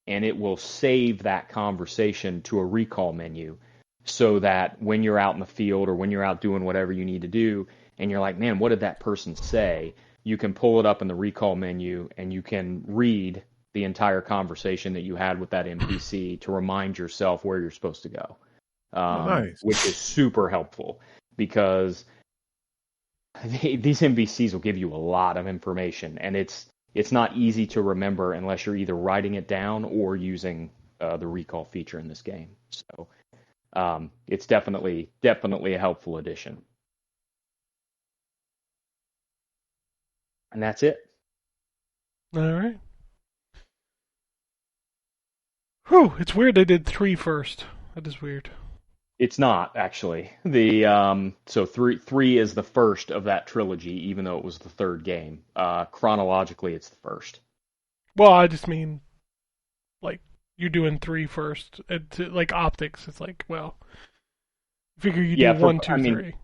and it will save that conversation to a recall menu, so that when you're out in the field or when you're out doing whatever you need to do and you're like, man, what did that person say? You can pull it up in the recall menu and you can read the entire conversation that you had with that NPC to remind yourself where you're supposed to go. Nice. Which is super helpful because these NPCs will give you a lot of information, and it's not easy to remember unless you're either writing it down or using the recall feature in this game. So it's definitely a helpful addition. And that's it. All right. Whew, it's weird they did 3 first. That is weird. It's not actually. So three is the first of that trilogy, even though it was the third game. Chronologically, it's the first. Well, I just mean, like, you're doing 3 first. Like optics, it's like, well, figure you do 1, 2, 3.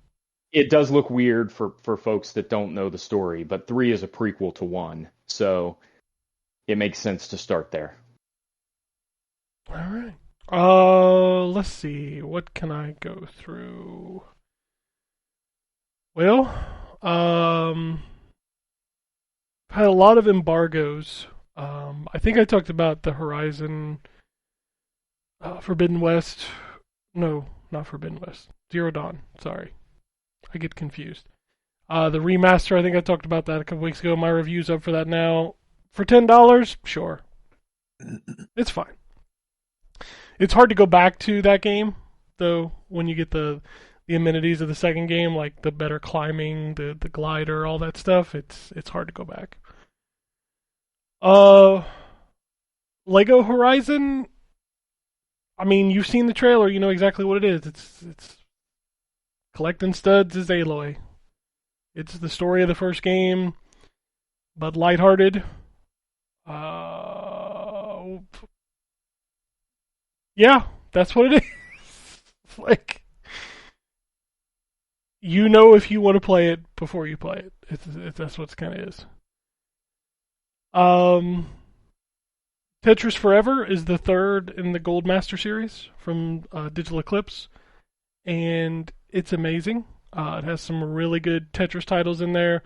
It does look weird for folks that don't know the story, but 3 is a prequel to 1, so it makes sense to start there. All right. Let's see. What can I go through? Well, I've had a lot of embargoes. I think I talked about the Horizon Forbidden West. No, not Forbidden West. Zero Dawn. Sorry. I get confused. The remaster, I think I talked about that a couple weeks ago. My review's up for that now. For $10, sure. It's fine. It's hard to go back to that game, though, when you get the amenities of the second game, like the better climbing, the glider, all that stuff. It's hard to go back. Lego Horizon, I mean, you've seen the trailer, you know exactly what it is. It's collecting studs is Aloy. It's the story of the first game, but lighthearted. Yeah, that's what it is. Like, you know if you want to play it before you play it. That's what it kind of is. Tetris Forever is the third in the Gold Master series from Digital Eclipse, and it's amazing. It has some really good Tetris titles in there.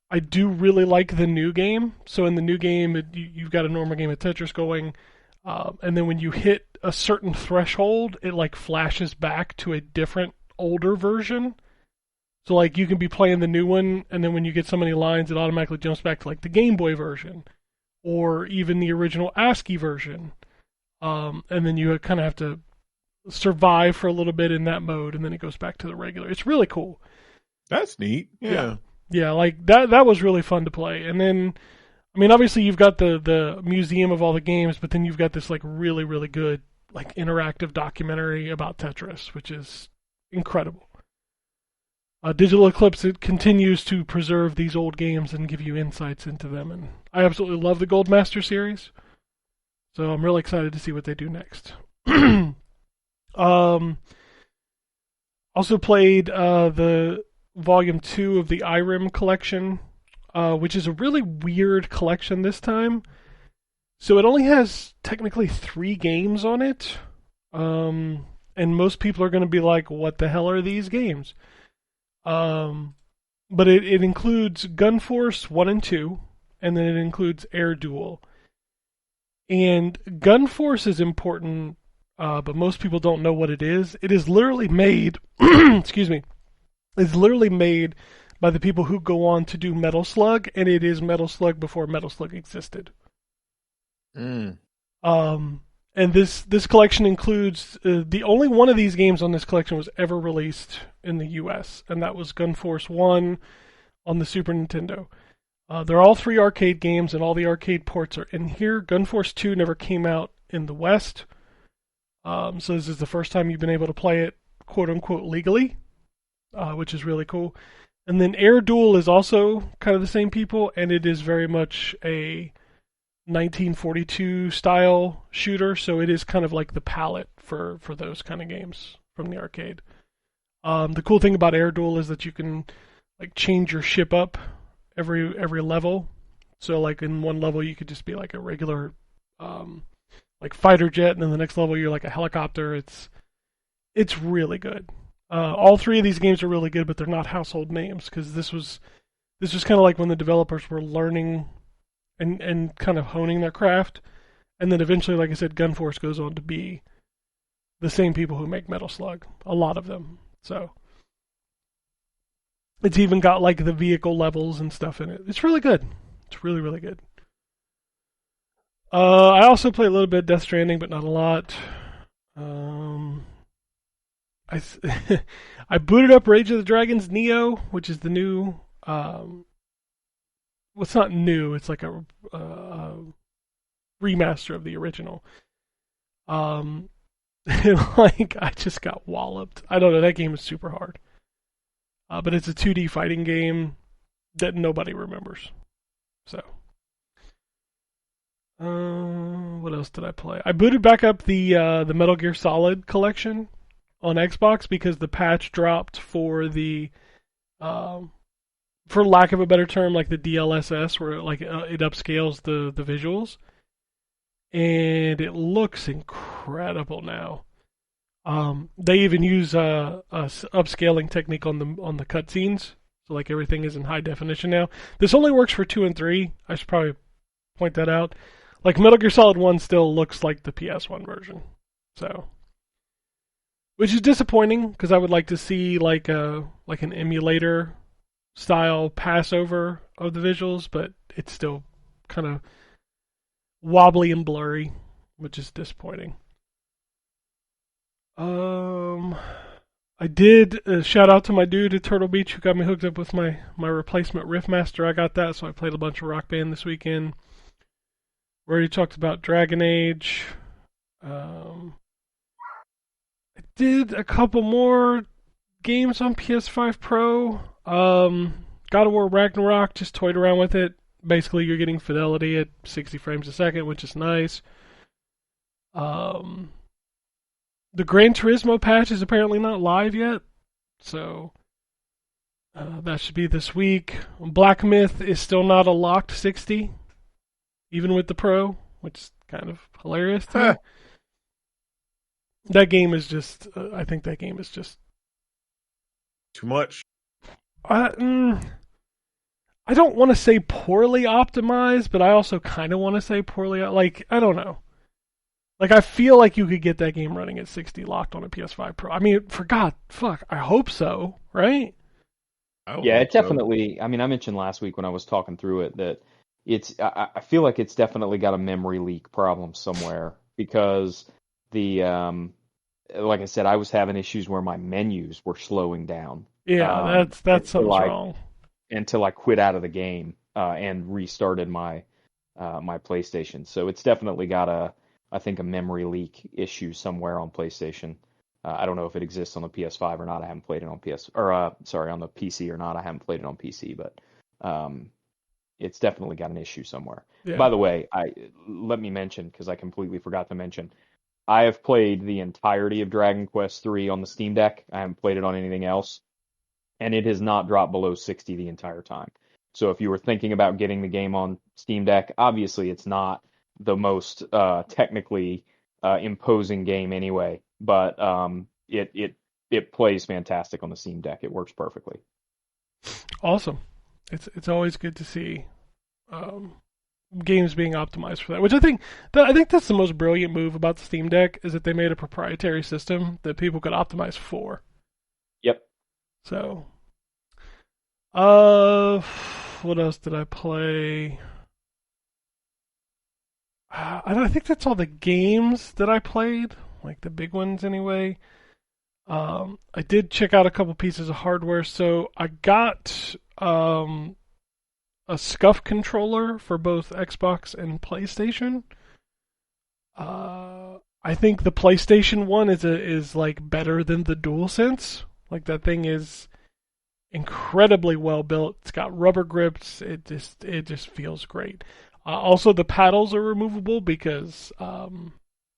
I do really like the new game. So in the new game, you've got a normal game of Tetris going, and then when you hit a certain threshold, it like flashes back to a different older version. So like you can be playing the new one, and then when you get so many lines, it automatically jumps back to like the Game Boy version, or even the original ASCII version. And then you kind of have to survive for a little bit in that mode, and then it goes back to the regular. It's really cool. That's neat. Yeah, like that was really fun to play. And then, I mean, obviously you've got the museum of all the games, but then you've got this like really, really good like interactive documentary about Tetris, which is incredible. Digital Eclipse, it continues to preserve these old games and give you insights into them, and I absolutely love the Gold Master series. So I'm really excited to see what they do next. Also played the Volume 2 of the Irem collection, which is a really weird collection this time. So it only has technically 3 games on it, and most people are going to be like, what the hell are these games? But it includes Gun Force 1 and 2, and then it includes Air Duel. And Gun Force is important, but most people don't know what it is. It is literally made, excuse me, it's literally made by the people who go on to do Metal Slug, and it is Metal Slug before Metal Slug existed. And this collection includes the only one of these games on this collection was ever released in the U.S., and that was Gun Force 1 on the Super Nintendo. They're all 3 arcade games, and all the arcade ports are in here. Gun Force 2 never came out in the West, so this is the first time you've been able to play it, quote-unquote, legally, which is really cool. And then Air Duel is also kind of the same people, and it is very much a 1942 style shooter, so it is kind of like the palette for those kind of games from the arcade. The cool thing about Air Duel is that you can like change your ship up every level. So like in one level you could just be like a regular like fighter jet, and then the next level you're like a helicopter. It's really good. All 3 of these games are really good, but they're not household names because this was kind of like when the developers were learning and kind of honing their craft, and then eventually, like I said, Gun Force goes on to be the same people who make Metal Slug, a lot of them. So it's even got like the vehicle levels and stuff in it. It's really good. It's really, really good. I also play a little bit of Death Stranding, but not a lot. I booted up Rage of the Dragons Neo, which is the new. Well, it's not new. It's like a remaster of the original. And And like, I just got walloped. I don't know, that game is super hard. But it's a 2D fighting game that nobody remembers. So, what else did I play? I booted back up the Metal Gear Solid collection on Xbox because the patch dropped for the, for lack of a better term, like the DLSS, where it upscales the visuals, and it looks incredible now. They even use a upscaling technique on the cutscenes, so like everything is in high definition now. This only works for 2 and 3. I should probably point that out. Like Metal Gear Solid 1 still looks like the PS1 version, so, which is disappointing because I would like to see like an emulator style passover of the visuals, but it's still kind of wobbly and blurry, which is disappointing. I did shout out to my dude at Turtle Beach who got me hooked up with my replacement Riffmaster. I got that, so I played a bunch of Rock Band this weekend. We already talked about Dragon Age. I did a couple more games on PS5 Pro. God of War Ragnarok, just toyed around with it. Basically, you're getting fidelity at 60 frames a second, which is nice. The Gran Turismo patch is apparently not live yet, so that should be this week. Black Myth is still not a locked 60, even with the Pro, which is kind of hilarious to me. That game is just, I think that game is just too much. I don't want to say poorly optimized, but I also kind of want to say poorly, like, I don't know. Like, I feel like you could get that game running at 60 locked on a PS5 Pro. I mean, for God, fuck, I hope so, right? Yeah, it definitely, I mean, I mentioned last week when I was talking through it that I feel like it's definitely got a memory leak problem somewhere because like I said, I was having issues where my menus were slowing down. Yeah, that's something wrong. Until I quit out of the game and restarted my PlayStation. So it's definitely got I think a memory leak issue somewhere on PlayStation. I don't know if it exists on the PS5 or not. I haven't played it on on the PC or not. I haven't played it on PC, but it's definitely got an issue somewhere. Yeah. By the way, let me mention, because I completely forgot to mention, I have played the entirety of Dragon Quest III on the Steam Deck. I haven't played it on anything else, and it has not dropped below 60 the entire time. So if you were thinking about getting the game on Steam Deck, obviously it's not the most technically imposing game anyway, but it plays fantastic on the Steam Deck. It works perfectly. Awesome. It's always good to see games being optimized for that, which I think that's the most brilliant move about the Steam Deck is that they made a proprietary system that people could optimize for. Yep. So, what else did I play? I think that's all the games that I played, like the big ones anyway. I did check out a couple pieces of hardware. So I got a SCUF controller for both Xbox and PlayStation. I think the PlayStation one is like better than the DualSense. Like that thing is incredibly well built. It's got rubber grips. It just feels great. Also, the paddles are removable because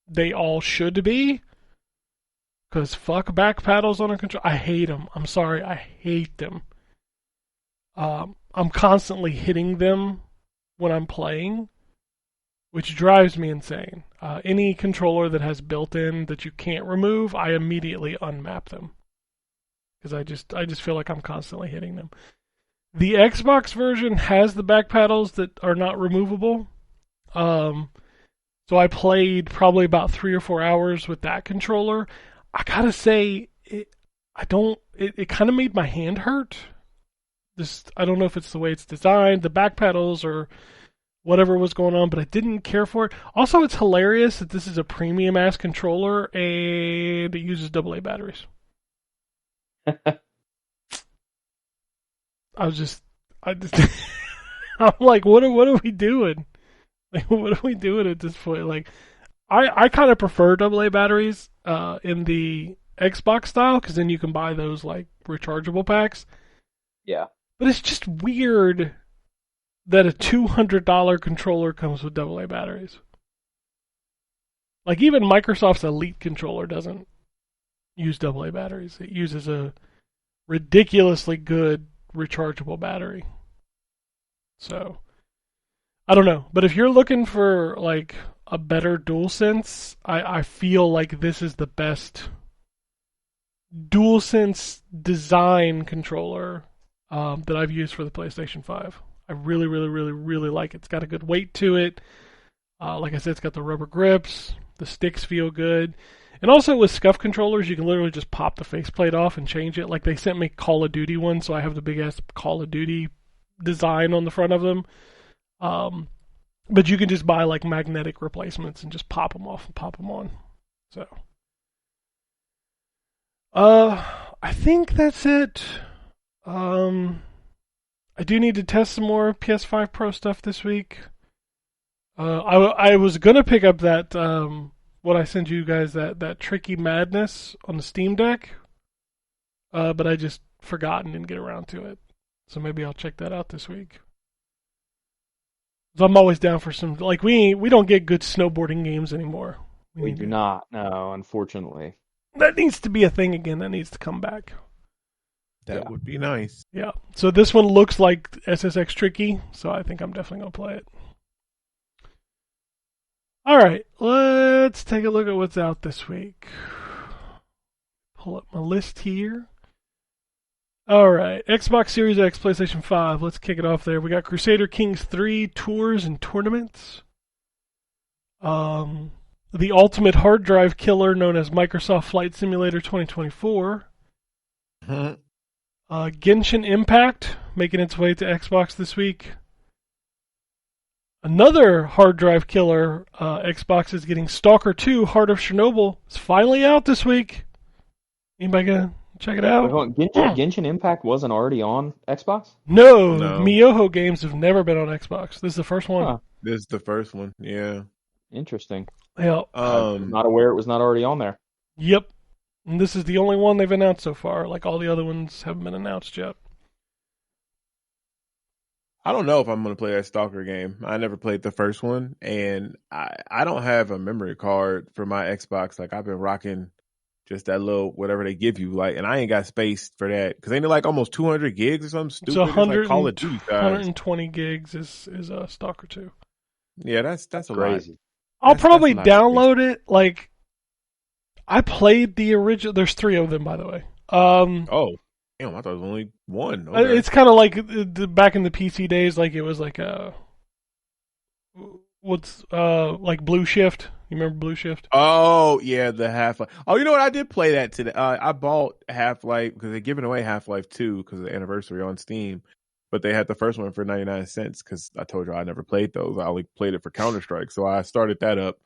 they all should be. Because fuck back paddles on a controller. I hate them. I'm sorry. I hate them. I'm constantly hitting them when I'm playing, which drives me insane. Any controller that has built-in that you can't remove, I immediately unmap them. Because I just feel like I'm constantly hitting them. The Xbox version has the back paddles that are not removable. So I played probably about 3 or 4 hours with that controller. I gotta say, it kind of made my hand hurt. I don't know if it's the way it's designed, the back pedals or whatever was going on, but I didn't care for it. Also, it's hilarious that this is a premium ass controller and it uses AA batteries. I'm like, what are we doing? Like, what are we doing at this point? Like, I kind of prefer AA batteries. in the Xbox style, because then you can buy those like rechargeable packs. Yeah. But it's just weird that a $200 controller comes with AA batteries. Like even Microsoft's Elite controller doesn't use AA batteries. It uses a ridiculously good rechargeable battery. So, I don't know. But if you're looking for like a better DualSense, I feel like this is the best DualSense design controller that I've used for the PlayStation 5. I really, really, really, really like it. It's got a good weight to it. Like I said, it's got the rubber grips. The sticks feel good. And also with SCUF controllers, you can literally just pop the faceplate off and change it. Like they sent me Call of Duty ones, so I have the big-ass Call of Duty design on the front of them. But you can just buy like magnetic replacements and just pop them off and pop them on. So, I think that's it. I do need to test some more PS5 Pro stuff this week. I was gonna pick up that what I sent you guys, that Tricky Madness on the Steam Deck, but I just forgot and didn't get around to it. So maybe I'll check that out this week. So I'm always down for some, like we don't get good snowboarding games anymore. We do not, no, unfortunately. That needs to be a thing again. That needs to come back. That would be nice. Yeah. So this one looks like SSX Tricky, so I think I'm definitely gonna play it. All right, let's take a look at what's out this week. Pull up my list here. All right, Xbox Series X, PlayStation 5. Let's kick it off there. We got Crusader Kings 3 Tours and Tournaments. The Ultimate Hard Drive Killer, known as Microsoft Flight Simulator 2024. Genshin Impact, making its way to Xbox this week. Another hard drive killer, Xbox is getting Stalker 2, Heart of Chernobyl. It's finally out this week. Anybody gonna check it out? Genshin Impact wasn't already on Xbox? No, Miyoho games have never been on Xbox. This is the first one. Huh. This is the first one, yeah. Interesting. Yeah. I'm not aware it was not already on there. Yep. And this is the only one they've announced so far. Like all the other ones haven't been announced yet. I don't know if I'm going to play that Stalker game. I never played the first one, and I don't have a memory card for my Xbox. Like, I've been rocking just that little whatever they give you, like, and I ain't got space for that because ain't it like almost 200 gigs or something stupid? It's 100, like Call of Duty size. 120 gigs is Stalker 2. Yeah, that's crazy. I'll probably download it. Like, I played the original. There's 3 of them, by the way. Oh. Damn, I thought it was only one. Okay. It's kind of like back in the PC days, like it was like like Blue Shift. You remember Blue Shift? Oh yeah, the Half-Life. Oh, you know what? I did play that today. I bought Half-Life because they're giving away Half-Life 2 because of the anniversary on Steam. But they had the first one for 99 cents because I told you I never played those. I only played it for Counter-Strike, so I started that up.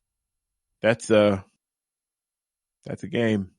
That's a game.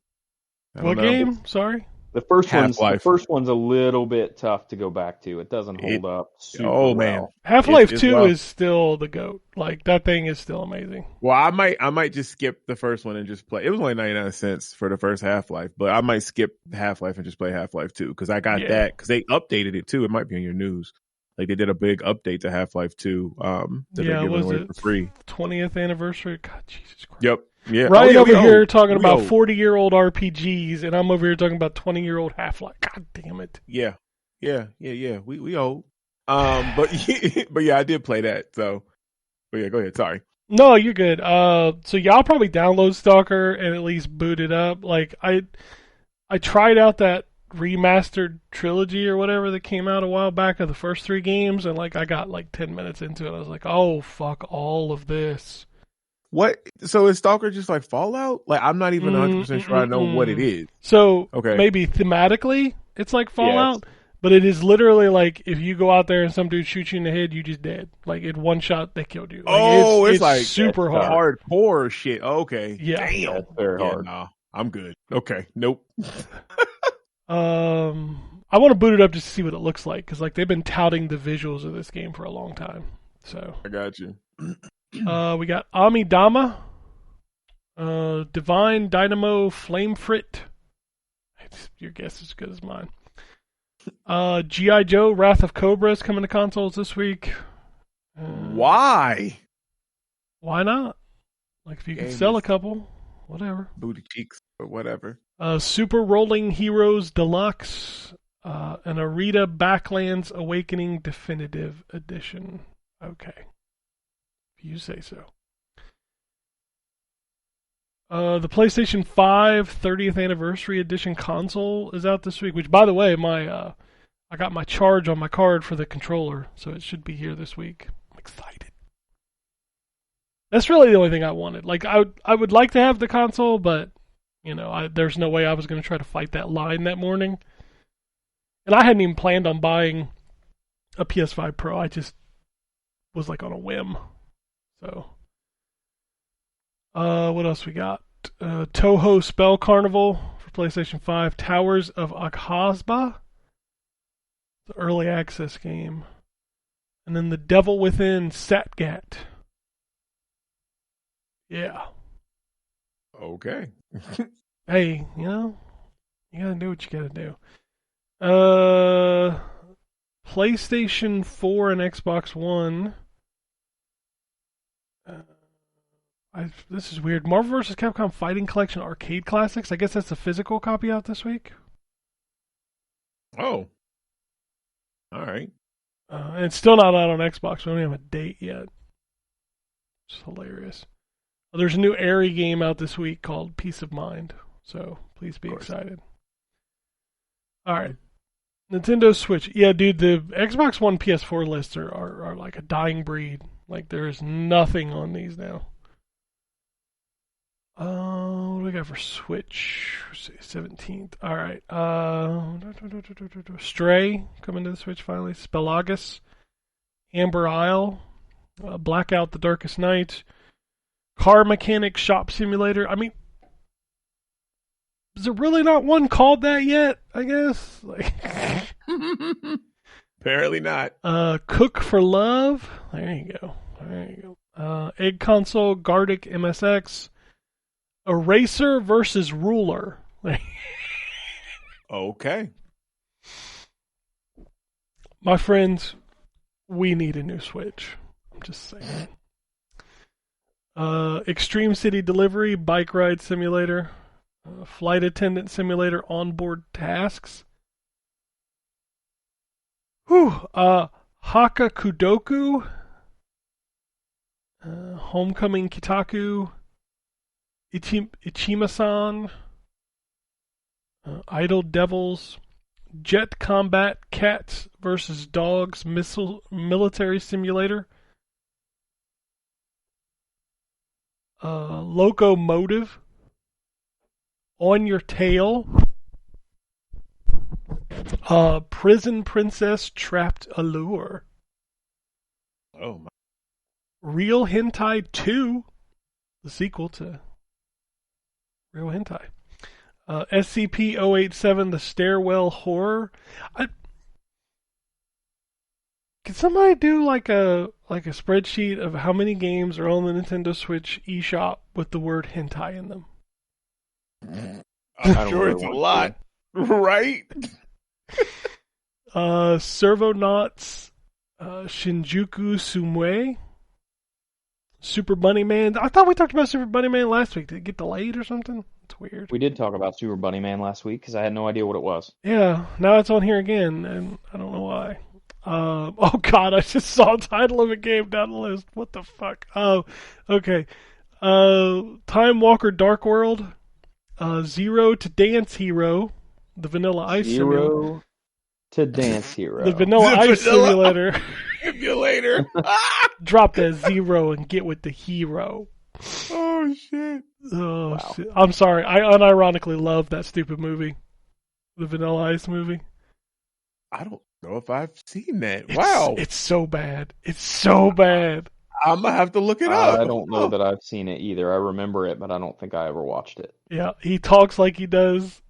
What game? Sorry. The first one's a little bit tough to go back to. It doesn't hold up super well. Half-Life 2 is still the GOAT. Like, that thing is still amazing. Well, I might just skip the first one and just play. It was only 99 cents for the first Half-Life, but I might skip Half-Life and just play Half-Life 2 because I got that because they updated it too. It might be in your news. Like, they did a big update to Half-Life 2 that they're giving away for free. 20th anniversary? God, Jesus Christ. Yep. Yeah. Ryan over here talking about 40-year-old RPGs, and I'm over here talking about 20-year-old Half-Life. God damn it. Yeah. We old. But yeah, I did play that. So, but yeah, go ahead. Sorry. No, you're good. So y'all probably download Stalker and at least boot it up. Like I tried out that remastered trilogy or whatever that came out a while back of the first 3 games, and like I got like 10 minutes into it. I was like, oh fuck all of this. What? So is Stalker just like Fallout? Like, I'm not even 100% sure I know what it is. So maybe thematically it's like Fallout, but it is literally like if you go out there and some dude shoots you in the head, you just dead. Like in one shot, they killed you. Like, it's like super hard. Hardcore shit. Okay. Yeah. Damn. That's very hard. Nah, I'm good. Okay. Nope. I want to boot it up just to see what it looks like because like they've been touting the visuals of this game for a long time. So I got you. We got Amidama. Divine Dynamo Flamefrit. Your guess is as good as mine. G.I. Joe Wrath of Cobra is coming to consoles this week. Why? Why not? Like, if you can sell a couple, whatever. Booty cheeks or whatever. Super Rolling Heroes Deluxe. And Arita Backlands Awakening Definitive Edition. Okay. If you say so. The PlayStation 5 30th Anniversary Edition console is out this week, which, by the way, I got my charge on my card for the controller, so it should be here this week. I'm excited. That's really the only thing I wanted. Like, I would like to have the console, but, there's no way I was going to try to fight that line that morning. And I hadn't even planned on buying a PS5 Pro. I just was like on a whim. So, what else we got? Toho Spell Carnival for PlayStation 5. Towers of Akhasba, the early access game. And then The Devil Within Satgat. Yeah. Okay. Hey, you gotta do what you gotta do. PlayStation 4 and Xbox One. This is weird. Marvel vs. Capcom Fighting Collection Arcade Classics. I guess that's a physical copy out this week. Oh. All right. And it's still not out on Xbox. We don't have a date yet. It's hilarious. There's a new Airy game out this week called Peace of Mind. So please be excited. All right. Nintendo Switch. Yeah, dude, the Xbox One PS4 lists are like a dying breed. Like, there is nothing on these now. What do we got for Switch? 17th. All right. Stray coming to the Switch finally. Spelagus. Amber Isle. Blackout: The Darkest Night. Car Mechanic Shop Simulator. I mean, is there really not one called that yet? I guess. Like, apparently not. Cook for Love. There you go. Egg Console, Gardic MSX. Eraser versus Ruler. Okay. My friends, we need a new Switch. I'm just saying. Extreme City Delivery, Bike Ride Simulator. Flight Attendant Simulator, Onboard Tasks. Haka Kudoku. Homecoming Kitaku. Ichima-san. Idle Devils. Jet Combat Cats vs. Dogs Military Simulator. Locomotive. On Your Tail. Prison Princess Trapped Allure. Oh my. Real Hentai 2. The sequel to Real Hentai. SCP-087, The Stairwell Horror. Can somebody do like a spreadsheet of how many games are on the Nintendo Switch eShop with the word hentai in them? I'm sure it's a lot, right? Servonauts, Shinjuku Sumue, Super Bunny Man. I thought we talked about Super Bunny Man last week. Did it get delayed or something? It's weird. We did talk about Super Bunny Man last week because I had no idea what it was. Yeah, now it's on here again, and I don't know why. Oh God, I just saw the title of a game down the list. What the fuck? Oh, okay. Time Walker Dark World. Zero to Dance Hero. The Vanilla Ice Simulator. Zero to Dance Hero. The Vanilla Ice Simulator. Simulator. Drop that zero and get with the hero. Oh shit. Oh wow. Shit. I'm sorry. I unironically love that stupid movie. The Vanilla Ice movie. I don't know if I've seen that. Wow. It's so bad. It's so bad. I'm going to have to look it up. I don't know that I've seen it either. I remember it, but I don't think I ever watched it. Yeah, he talks like he does.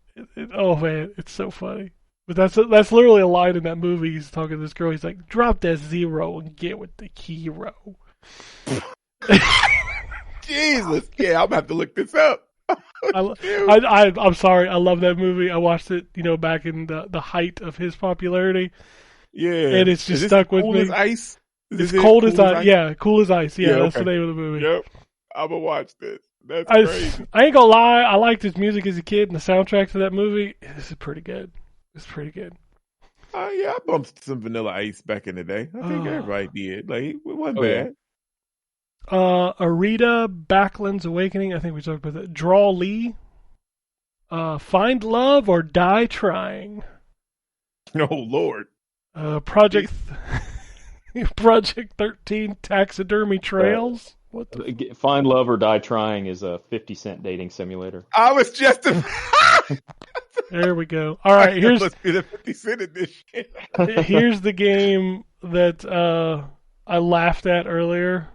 Oh man, it's so funny. But that's literally a line in that movie. He's talking to this girl. He's like, drop that zero and get with the hero. Jesus. Yeah, I'm gonna have to look this up. I'm sorry. I love that movie. I watched it, back in the height of his popularity. Yeah, and it's just stuck with me. As ice? It's cold as ice. Yeah, Cool as Ice. Yeah, that's the name of the movie. Yep, I'm gonna watch this. That's crazy. I ain't gonna lie. I liked his music as a kid, and the soundtrack to that movie is pretty good. It's pretty good. Yeah, I bumped some Vanilla Ice back in the day. I think everybody did. Like, it wasn't bad. Arita, Backland's Awakening. I think we talked about that. Draw Lee. Find Love or Die Trying. Oh, Lord. Project 13, Taxidermy Trails. What Find Love or Die Trying is a 50-cent dating simulator. I was just... There we go. All right, here's the 50 Cent edition. Here's the game that I laughed at earlier.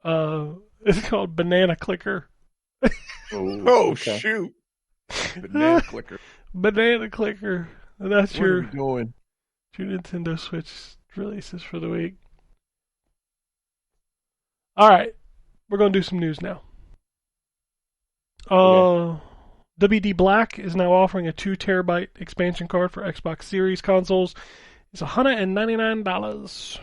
It's called Banana Clicker. Okay. Shoot! Banana Clicker. Banana Clicker. And that's what are we doing? Your Nintendo Switch releases for the week. All right, we're gonna do some news now. WD Black is now offering a 2 terabyte expansion card for Xbox Series consoles. It's $199.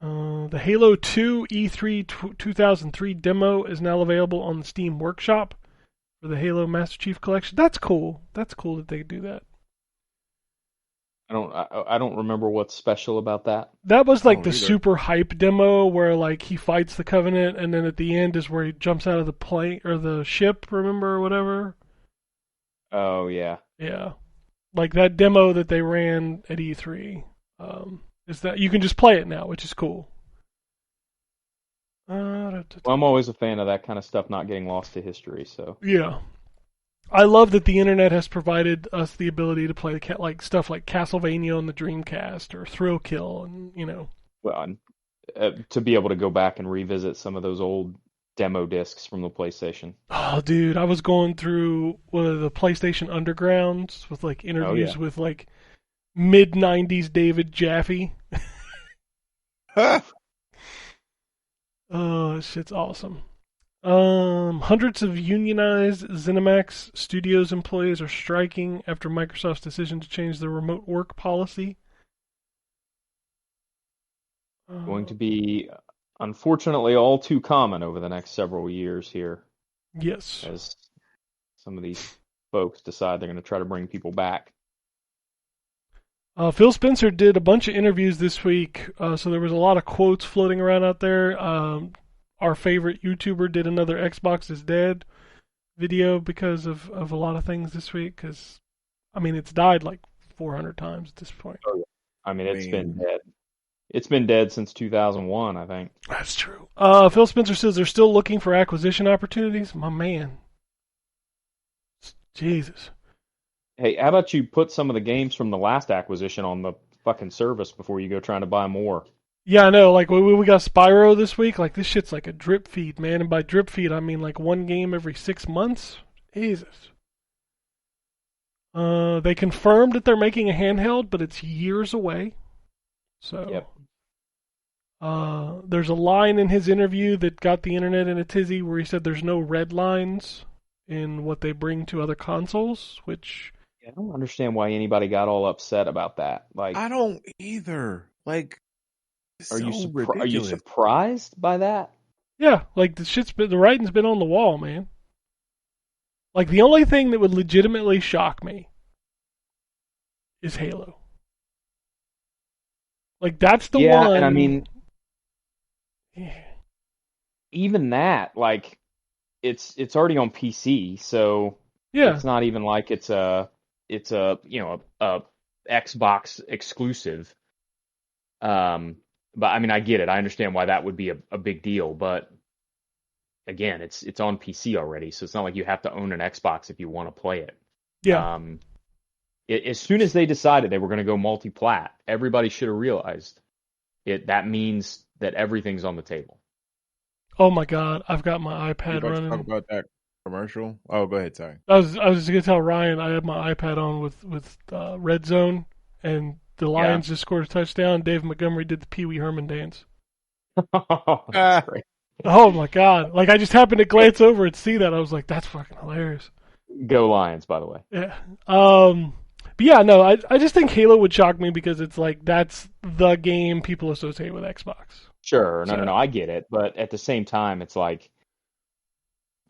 The Halo 2 E3 2003 demo is now available on the Steam Workshop for the Halo Master Chief Collection. That's cool. That's cool that they do that. I don't remember what's special about that. That was like the super hype demo where like he fights the Covenant, and then at the end is where he jumps out of the plane or the ship, remember, or whatever. Oh yeah. Yeah. Like that demo that they ran at E3. Is that you can just play it now, which is cool. Well, I'm always a fan of that kind of stuff not getting lost to history, so. Yeah. I love that the internet has provided us the ability to play like stuff like Castlevania on the Dreamcast or Thrill Kill, and Well, to be able to go back and revisit some of those old demo discs from the PlayStation. Oh, dude, I was going through one of the PlayStation Undergrounds with like interviews with like mid-90s David Jaffe. Oh, shit's awesome. Hundreds of unionized ZeniMax Studios employees are striking after Microsoft's decision to change the remote work policy. Going to be, unfortunately, all too common over the next several years here. Yes. As some of these folks decide they're going to try to bring people back. Phil Spencer did a bunch of interviews this week, so there was a lot of quotes floating around out there. Our favorite YouTuber did another Xbox is Dead video because of a lot of things this week, because, I mean, it's died like 400 times at this point. Oh, yeah. I mean, it's been dead. It's been dead since 2001, I think. That's true. Phil Spencer says they're still looking for acquisition opportunities. My man. Jesus. Hey, how about you put some of the games from the last acquisition on the fucking service before you go trying to buy more? Yeah, I know. Like, we got Spyro this week. Like, this shit's like a drip feed, man. And by drip feed, I mean like one game every 6 months. Jesus. They confirmed that they're making a handheld, but it's years away. So, yep. There's a line in his interview that got the internet in a tizzy where he said there's no red lines in what they bring to other consoles, which... I don't understand why anybody got all upset about that. Like, I don't either. Like, are you surprised by that? Yeah, like the writing's been on the wall, man. Like the only thing that would legitimately shock me is Halo. Like that's the one. Yeah, and I mean, even that, like, it's already on PC, so yeah, it's not even like it's a Xbox exclusive. But I mean, I get it. I understand why that would be a big deal. But again, it's on PC already, so it's not like you have to own an Xbox if you want to play it. Yeah. As soon as they decided they were going to go multi-plat, everybody should have realized it. That means that everything's on the table. Oh my God, I've got my iPad running. Talk about that commercial. Oh, go ahead. Sorry. I was just gonna tell Ryan I had my iPad on with Red Zone, and the Lions just scored a touchdown. Dave Montgomery did the Pee Wee Herman dance. That's great. Oh my god! Like I just happened to glance over and see that. I was like, "That's fucking hilarious." Go Lions, by the way. Yeah. But yeah, no, I just think Halo would shock me because it's like that's the game people associate with Xbox. Sure, no, I get it, but at the same time, it's like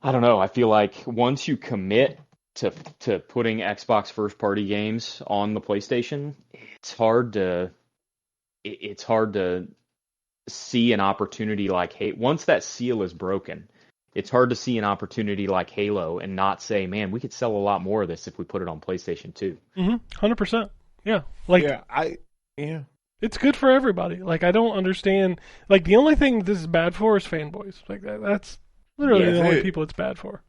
I don't know. I feel like once you commit to putting Xbox first party games on the PlayStation, it's hard to see an opportunity like once that seal is broken, it's hard to see an opportunity like Halo and not say, man, we could sell a lot more of this if we put it on PlayStation 2. 100%. Yeah. Like it's good for everybody. Like I don't understand. Like the only thing this is bad for is fanboys. Like that's literally the only people it's bad for.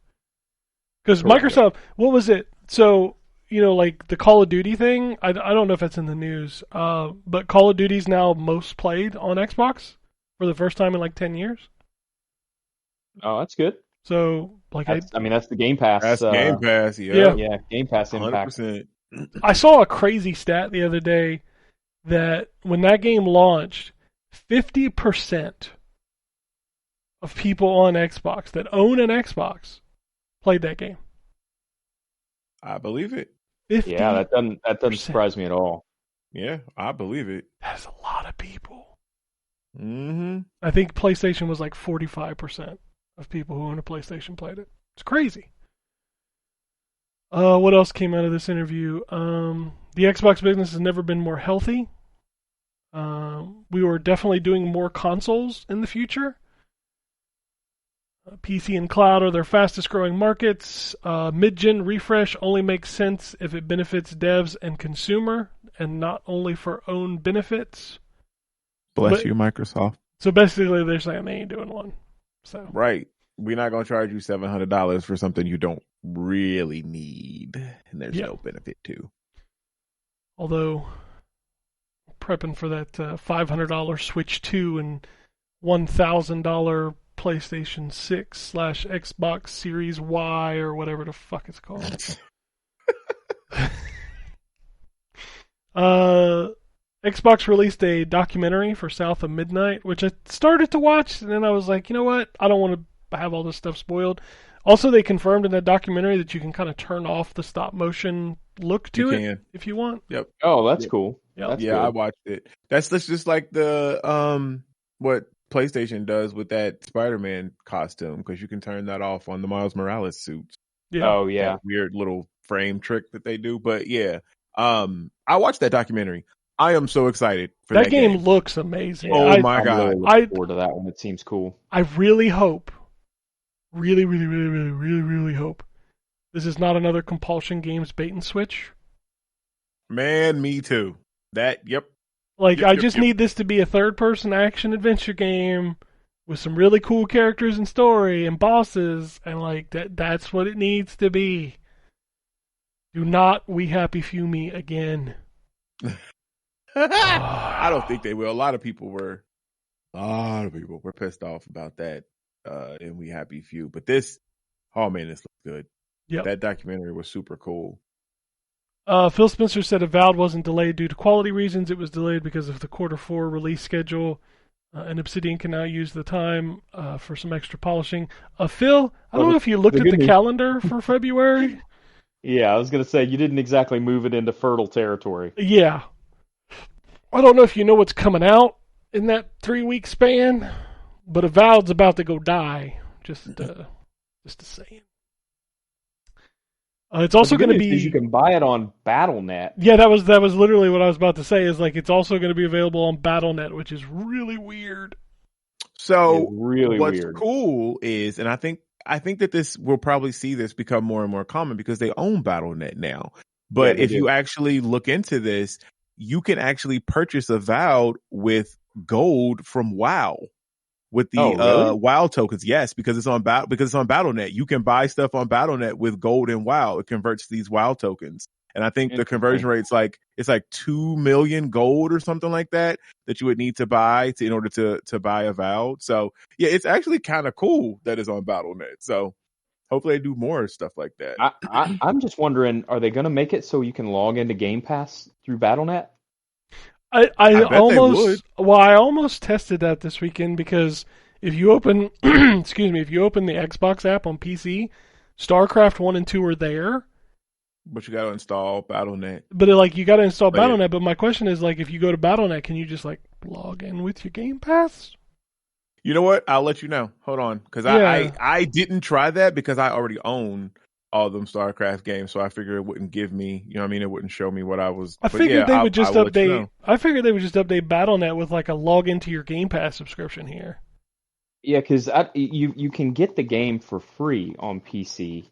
Because Microsoft, what was it? So, like the Call of Duty thing, I don't know if that's in the news, but Call of Duty's now most played on Xbox for the first time in like 10 years. Oh, that's good. So, like, that's the Game Pass. That's Game Pass, yeah. Yeah, Game Pass impact. 100%. I saw a crazy stat the other day that when that game launched, 50% of people on Xbox that own an Xbox played that game. I believe it. 50%. Yeah, that doesn't surprise me at all. Yeah, I believe it. That's a lot of people. Mm-hmm. I think PlayStation was like 45% of people who own a PlayStation played it. It's crazy. What else came out of this interview? The Xbox business has never been more healthy. We were definitely doing more consoles in the future. PC and cloud are their fastest growing markets. Mid-gen refresh only makes sense if it benefits devs and consumer, and not only for own benefits. Bless you, Microsoft. So basically, they're saying they ain't doing one. So right, we're not going to charge you $700 for something you don't really need, and there's no benefit to. Although, prepping for that $500 Switch 2 and $1,000 PlayStation 6 / Xbox Series Y or whatever the fuck it's called. Xbox released a documentary for South of Midnight, which I started to watch, and then I was like, you know what? I don't want to have all this stuff spoiled. Also, they confirmed in that documentary that you can kind of turn off the stop motion look to it if you want. Yep. Oh, that's cool. Yep. That's good. I watched it. That's just like the what PlayStation does with that Spider-Man costume, because you can turn that off on the Miles Morales suits. Yeah. Oh yeah. That weird little frame trick that they do. But yeah, I watched that documentary. I am so excited for that game. Looks amazing. Oh my god! Really looking forward to that one. It seems cool. I really hope, really hope this is not another Compulsion Games bait and switch. Man, me too. Yep. Like, I just need this to be a third-person action-adventure game with some really cool characters and story and bosses, and, like, that's what it needs to be. Do not We Happy Few me again. I don't think they will. A lot of people were pissed off about that in We Happy Few. But this looks good. Yep. That documentary was super cool. Phil Spencer said Avowed wasn't delayed due to quality reasons. It was delayed because of the Q4 release schedule, and Obsidian can now use the time for some extra polishing. Phil, I don't know if you looked at the calendar for February. Yeah, I was going to say, you didn't exactly move it into fertile territory. Yeah. I don't know if you know what's coming out in that 3-week span, but Avowed's about to go die. Just to say. It's also going to be. You can buy it on BattleNet. Yeah, that was literally what I was about to say. Is like it's also going to be available on BattleNet, which is really weird. So really what's weird. Cool is, and I think that this will probably see this become more and more common because they own BattleNet now. But if you actually look into this, you can actually purchase Avowed with gold from WoW. With the really? WoW tokens, yes, because it's on BattleNet. You can buy stuff on BattleNet with gold and WoW. It converts these WoW tokens, and I think the conversion rate's like 2 million gold or something like that you would need to buy in order to buy Avowed. So yeah, it's actually kind of cool that it's on BattleNet. So hopefully they do more stuff like that. I'm just wondering, are they going to make it so you can log into Game Pass through BattleNet? I almost I almost tested that this weekend because if you open if you open the Xbox app on PC, StarCraft 1 and 2 are there. But you got to install BattleNet. But you got to install BattleNet. But my question is, if you go to BattleNet, can you just log in with your Game Pass? You know what? I'll let you know. Hold on, because I didn't try that because I already own all of them StarCraft games, so I figured it wouldn't give me, it wouldn't show me what I was. I figured they would just update. I figured they would just update BattleNet with a log into your Game Pass subscription here. Yeah, because you can get the game for free on PC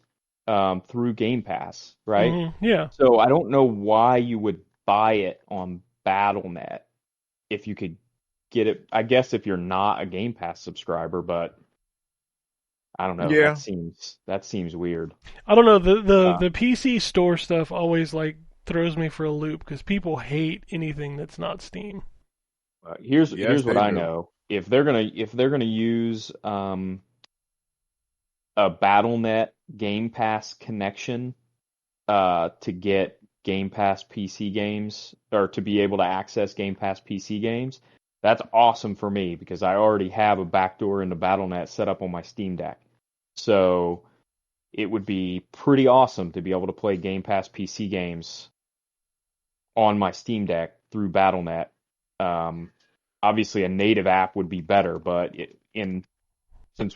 through Game Pass, right? Mm-hmm, yeah. So I don't know why you would buy it on BattleNet if you could get it. I guess if you're not a Game Pass subscriber, but I don't know. Yeah. That seems weird. I don't know. The PC store stuff always throws me for a loop because people hate anything that's not Steam. Here's what I know. If they're gonna use a BattleNet Game Pass connection to get Game Pass PC games or to be able to access Game Pass PC games, that's awesome for me because I already have a backdoor into BattleNet set up on my Steam Deck. So it would be pretty awesome to be able to play Game Pass PC games on my Steam Deck through BattleNet. Obviously, a native app would be better, but since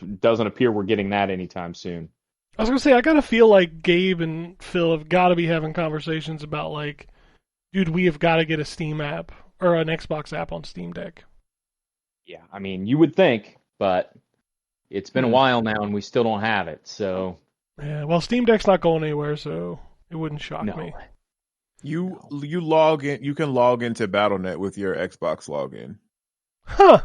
it doesn't appear we're getting that anytime soon. I was going to say, I got to feel like Gabe and Phil have got to be having conversations about, dude, we have got to get a Steam app or an Xbox app on Steam Deck. Yeah, I mean, you would think, but it's been a while now and we still don't have it, so... Yeah, well, Steam Deck's not going anywhere, so it wouldn't shock me. You log in. You can log into BattleNet with your Xbox login. Huh.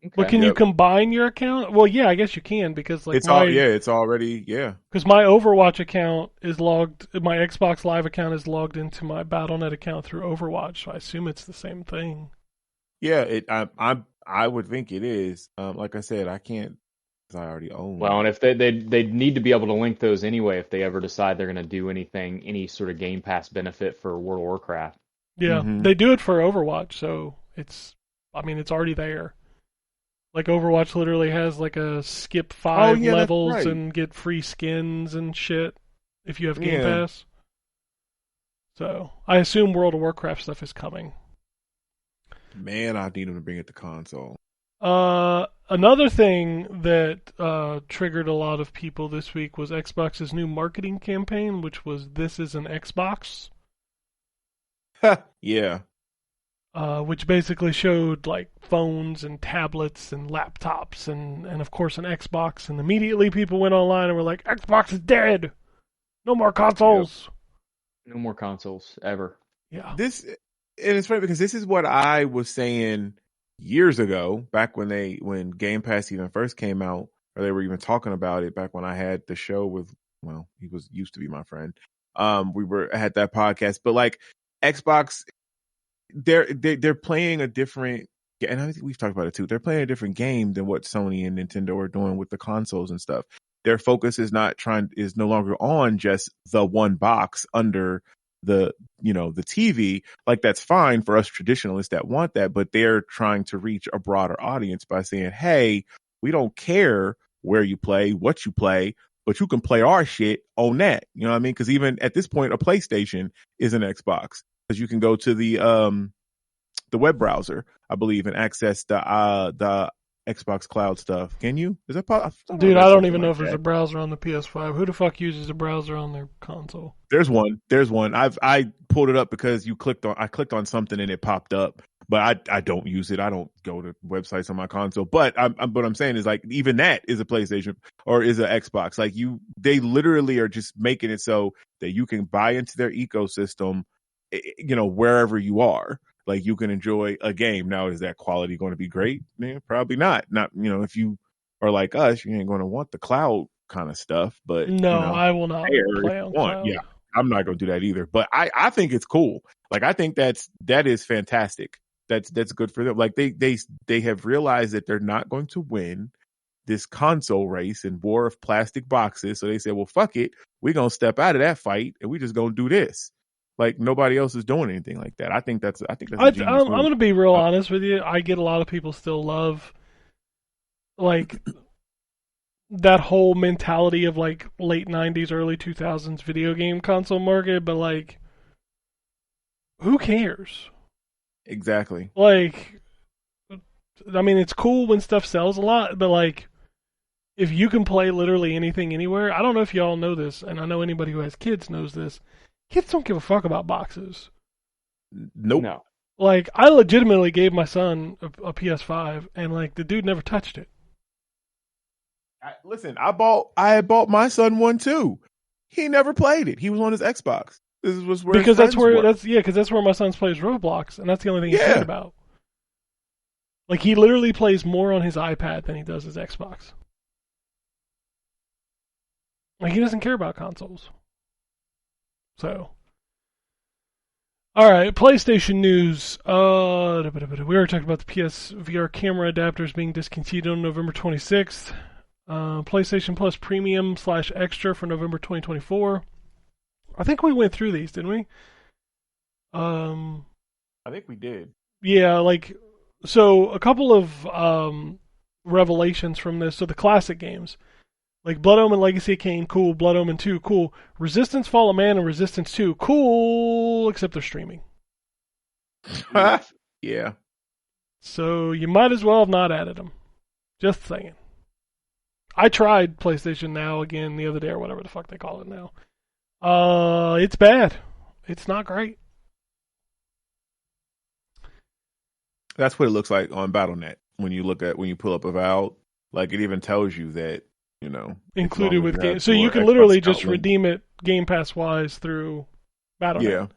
Okay. But can you combine your account? Well, yeah, I guess you can because it's already. Because my Overwatch account is logged. My Xbox Live account is logged into my BattleNet account through Overwatch, so I assume it's the same thing. Yeah, I would think it is. Like I said, I can't. I already own. Well, and if they need to be able to link those anyway if they ever decide they're going to do any sort of Game Pass benefit for World of Warcraft. Yeah, They do it for Overwatch, so it's already there. Overwatch literally has a skip 5 levels and get free skins and shit if you have Game Pass. So I assume World of Warcraft stuff is coming. Man, I need them to bring it to console. Another thing that triggered a lot of people this week was Xbox's new marketing campaign, which was "This is an Xbox." Yeah. Which basically showed phones and tablets and laptops and of course an Xbox, and immediately people went online and were like, "Xbox is dead. No more consoles. No more consoles ever." Yeah. And it's funny because this is what I was saying years ago, back when Game Pass even first came out, or they were even talking about it back when I had the show with, he used to be my friend. I had that podcast, but Xbox, they're playing a different, and I think we've talked about it too. They're playing a different game than what Sony and Nintendo are doing with the consoles and stuff. Their focus is no longer on just the one box under the TV. That's fine for us traditionalists that want that, but they're trying to reach a broader audience by saying, hey, we don't care where you play, what you play, but you can play our shit on that. You know what I mean? Because even at this point, a PlayStation is an Xbox, because you can go to the web browser, I believe, and access the Xbox Cloud stuff. Can you? Is that possible? Dude, I don't even know if there's a browser on the PS5. Who the fuck uses a browser on their console? There's one. I pulled it up because I clicked on something and it popped up, but I don't use it. I don't go to websites on my console. But what I'm saying is even that is a PlayStation or is an Xbox. They literally are just making it so that you can buy into their ecosystem, wherever you are. You can enjoy a game. Now, is that quality going to be great? Yeah, probably not. Not, if you are like us, you ain't going to want the cloud kind of stuff. But no, I will not play on cloud. Yeah, I'm not going to do that either. But I think it's cool. I think that is fantastic. That's good for them. They have realized that they're not going to win this console race and war of plastic boxes. So they said, well, fuck it. We're going to step out of that fight and we just going to do this. Like nobody else is doing anything like that. I think that's. I'm going to be real honest with you. I get a lot of people still love, like, that whole mentality of like late 90s, early 2000s video game console market, but like, who cares? Exactly. Like, I mean, it's cool when stuff sells a lot, but like, if you can play literally anything anywhere, I don't know if y'all know this, and I know anybody who has kids knows this. Kids don't give a fuck about boxes. Nope. No. Like, I legitimately gave my son a PS5, and like the dude never touched it. Listen, I had bought my son one too. He never played it. He was on his Xbox. This was where because that's where my son plays Roblox, and that's the only thing he cared about. Like, he literally plays more on his iPad than he does his Xbox. Like, he doesn't care about consoles. So, all right, PlayStation news. We already talked about the PSVR camera adapters being discontinued on November 26th. PlayStation Plus Premium / Extra for November 2024. I think we went through these, didn't we? I think we did. Yeah, like, so a couple of revelations from this. So the classic games, like Blood Omen Legacy of Kain, cool. Blood Omen 2, cool. Resistance Fall of Man and Resistance 2, cool, except they're streaming. Yeah. So you might as well have not added them. Just saying. I tried PlayStation Now again the other day, or whatever the fuck they call it now. It's bad. It's not great. That's what it looks like on BattleNet when you pull up Avowed. Like, it even tells you that, you know, included with game. So you can literally just redeem it Game Pass wise through BattleNet.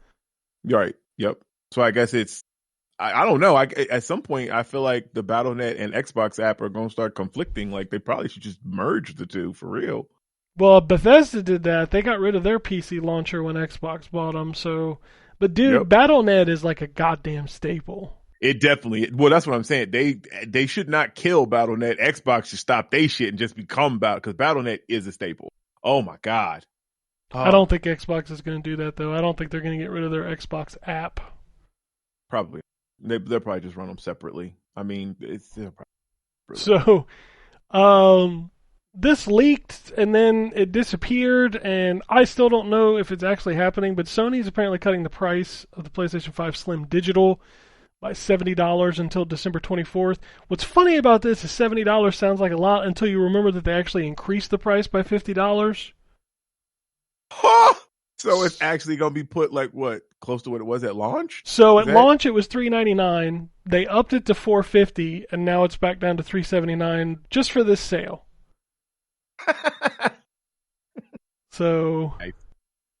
Yeah. Right. Yep. So I guess it's. I don't know. At some point, I feel like the BattleNet and Xbox app are going to start conflicting. Like, they probably should just merge the two for real. Well, Bethesda did that. They got rid of their PC launcher when Xbox bought them. So, but dude, BattleNet is like a goddamn staple. It definitely. Well, that's what I'm saying. They should not kill BattleNet. Xbox should stop they shit and just become because BattleNet is a staple. Oh my god. I don't think Xbox is going to do that though. I don't think they're going to get rid of their Xbox app. Probably. They'll probably just run them separately. I mean, so, this leaked and then it disappeared, and I still don't know if it's actually happening. But Sony's apparently cutting the price of the PlayStation 5 Slim Digital by $70 until December 24th. What's funny about this is $70 sounds like a lot until you remember that they actually increased the price by $50. So it's actually going to be put like what, close to what it was at launch? So at launch it was $399. They upped it to $450, and now it's back down to $379 just for this sale. So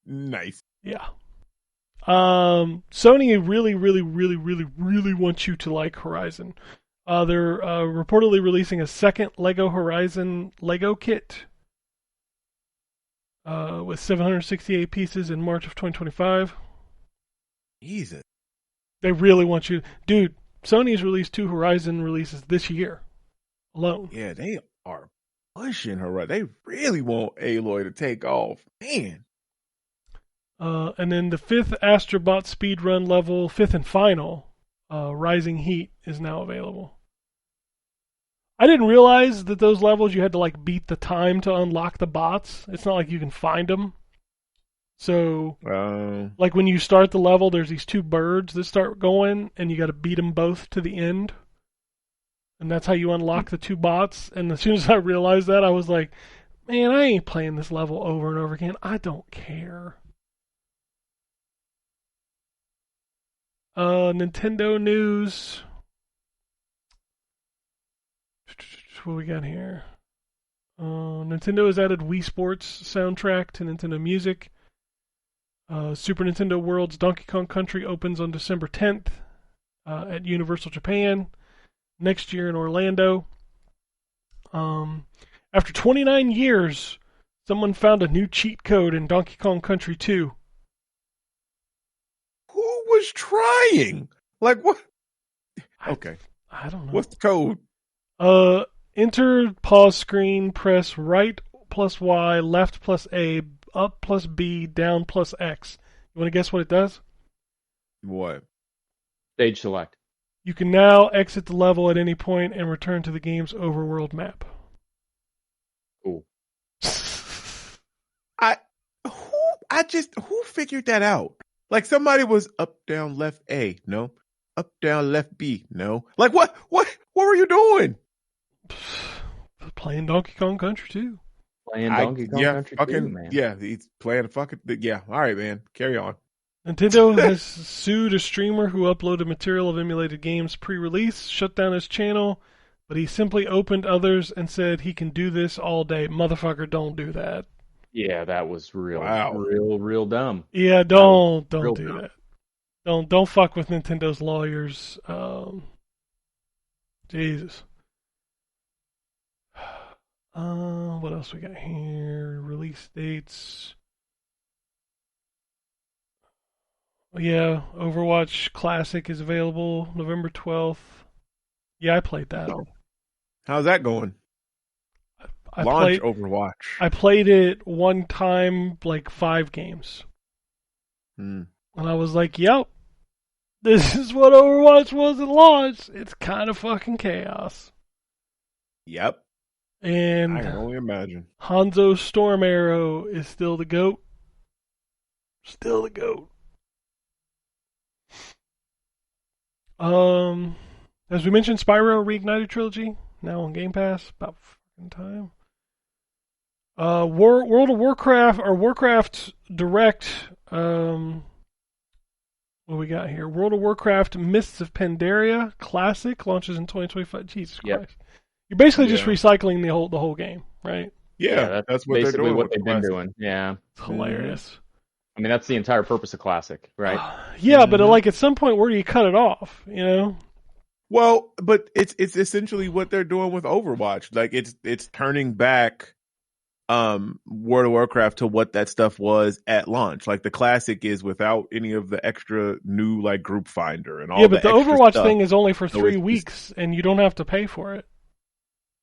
nice. Yeah. Sony really wants you to like Horizon. They're reportedly releasing a second Lego Horizon Lego kit with 768 pieces in March of 2025. Jesus. They really want you. Dude, Sony's released 2 Horizon releases this year alone. Yeah, they are pushing Horizon. They really want Aloy to take off. Man. And then the 5th Astrobot speedrun level, 5th and final, Rising Heat, is now available. I didn't realize that those levels you had to like beat the time to unlock the bots. It's not like you can find them. So, like when you start the level, there's these 2 birds that start going, and you got to beat them both to the end. And that's how you unlock the 2 bots. And as soon as I realized that, I was like, man, I ain't playing this level over and over again. I don't care. Nintendo news. What we got here? Nintendo has added Wii Sports soundtrack to Nintendo Music. Super Nintendo World's Donkey Kong Country opens on December 10th at Universal Japan. Next year in Orlando. After 29 years, someone found a new cheat code in Donkey Kong Country 2. Who was trying? Like what? Okay. I don't know. What's the code? Enter pause screen, press right plus Y, left plus A, up plus B, down plus X. You want to guess what it does? What? Stage select. You can now exit the level at any point and return to the game's overworld map. Cool. Who figured that out? Like somebody was up, down, left A, no. Up, down, left B, no. Like what were you doing? Playing Donkey Kong Country 2. Playing Donkey Kong Country 2, man. Yeah, he's playing yeah. All right, man. Carry on. Nintendo has sued a streamer who uploaded material of emulated games pre-release, shut down his channel, but he simply opened others and said he can do this all day. Motherfucker, don't do that. Yeah, that was real dumb. Yeah, don't do that. Don't fuck with Nintendo's lawyers. Jesus. What else we got here? Release dates. Yeah, Overwatch Classic is available November 12th. Yeah, I played that. How's that going? Launch Overwatch. I played it one time, like 5 games. And I was like, yep, this is what Overwatch was at launch. It's kind of fucking chaos. Yep. And I can only imagine. Hanzo Storm Arrow is still the GOAT. Still the GOAT. As we mentioned, Spyro Reignited Trilogy, now on Game Pass. About fucking time. World of Warcraft, or Warcraft Direct, what we got here? World of Warcraft Mists of Pandaria Classic launches in 2025. Jesus Christ. You're basically just recycling the whole game, right? Yeah, that's what basically they're doing. What they've been doing. Yeah. It's hilarious. I mean, that's the entire purpose of Classic, right? Yeah, but like at some point, where do you cut it off? You know? Well, but it's essentially what they're doing with Overwatch. Like it's turning back World of Warcraft to what that stuff was at launch. Like the Classic is without any of the extra new like group finder and all. Yeah, but the Overwatch stuff. thing is only for 3 weeks, and you don't have to pay for it.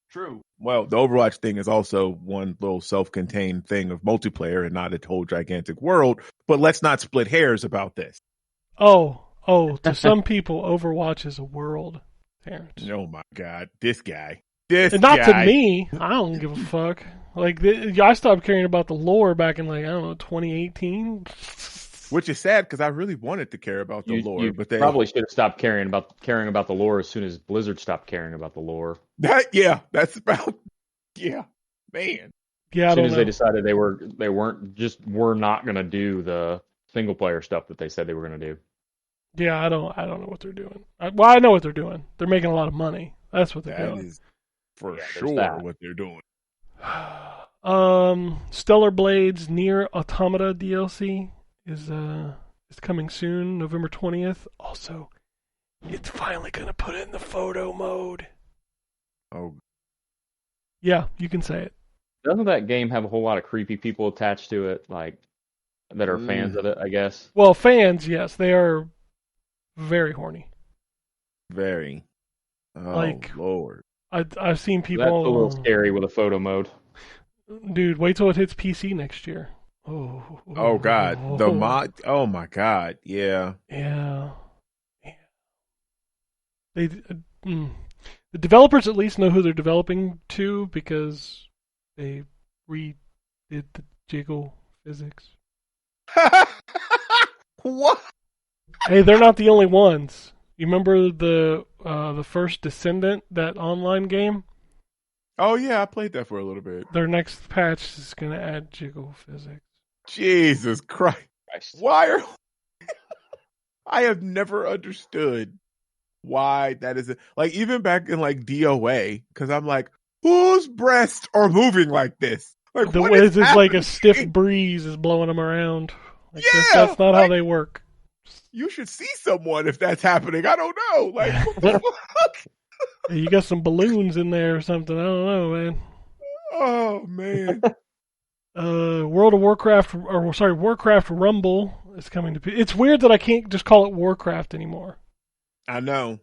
True. Well, the Overwatch thing is also one little self-contained thing of multiplayer and not a whole gigantic world. But let's not split hairs about this. Oh, to some people, Overwatch is a world, Terrence. Oh my God, this guy. And not to me. I don't give a fuck. Like, I stopped caring about the lore back in, like, I don't know, 2018. Which is sad because I really wanted to care about the lore. You but they probably should have stopped caring about the lore as soon as Blizzard stopped caring about the lore. That's about man. Yeah, as soon as they decided they were not going to do the single player stuff that they said they were going to do. Yeah, I don't know what they're doing. I know what they're doing. They're making a lot of money. That's what they're doing. That is for sure what they're doing. Stellar Blades Nier Automata DLC is coming soon, November 20th. Also, it's finally gonna put it in the photo mode. Oh. Yeah, you can say it. Doesn't that game have a whole lot of creepy people attached to it, like that are fans of it, I guess? Well, fans, yes, they are very horny. Very. Oh, like, Lord. I've seen people. That's a little scary with a photo mode. Dude, wait till it hits PC next year. Oh God, the mod. Oh my God, yeah. The developers at least know who they're developing to because they redid the jiggle physics. What? Hey, they're not the only ones. You remember the first Descendant, that online game? Oh yeah, I played that for a little bit. Their next patch is gonna add jiggle physics. Jesus Christ! Why are I have never understood why that is like even back in like DOA because I'm like whose breasts are moving like this? Like the way it's like a stiff breeze is blowing them around. Like that's not how they work. You should see someone if that's happening. I don't know. Like what the fuck? You got some balloons in there or something. I don't know, man. Oh man. Warcraft Rumble is coming to. It's weird that I can't just call it Warcraft anymore. I know.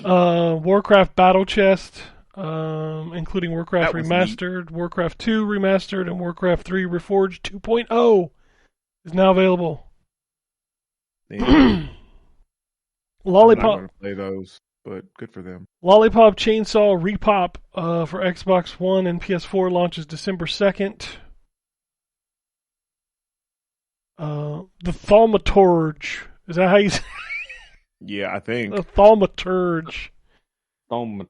Warcraft Battle Chest, including Warcraft Remastered, Warcraft 2 Remastered, and Warcraft 3 Reforged 2.0 is now available. Lollipop. I'm not going to play those, but good for them. Lollipop Chainsaw Repop for Xbox One and PS4 launches December 2nd. The Thaumaturge. Is that how you say it? Yeah, I think. The Thaumaturge. Thaumaturge.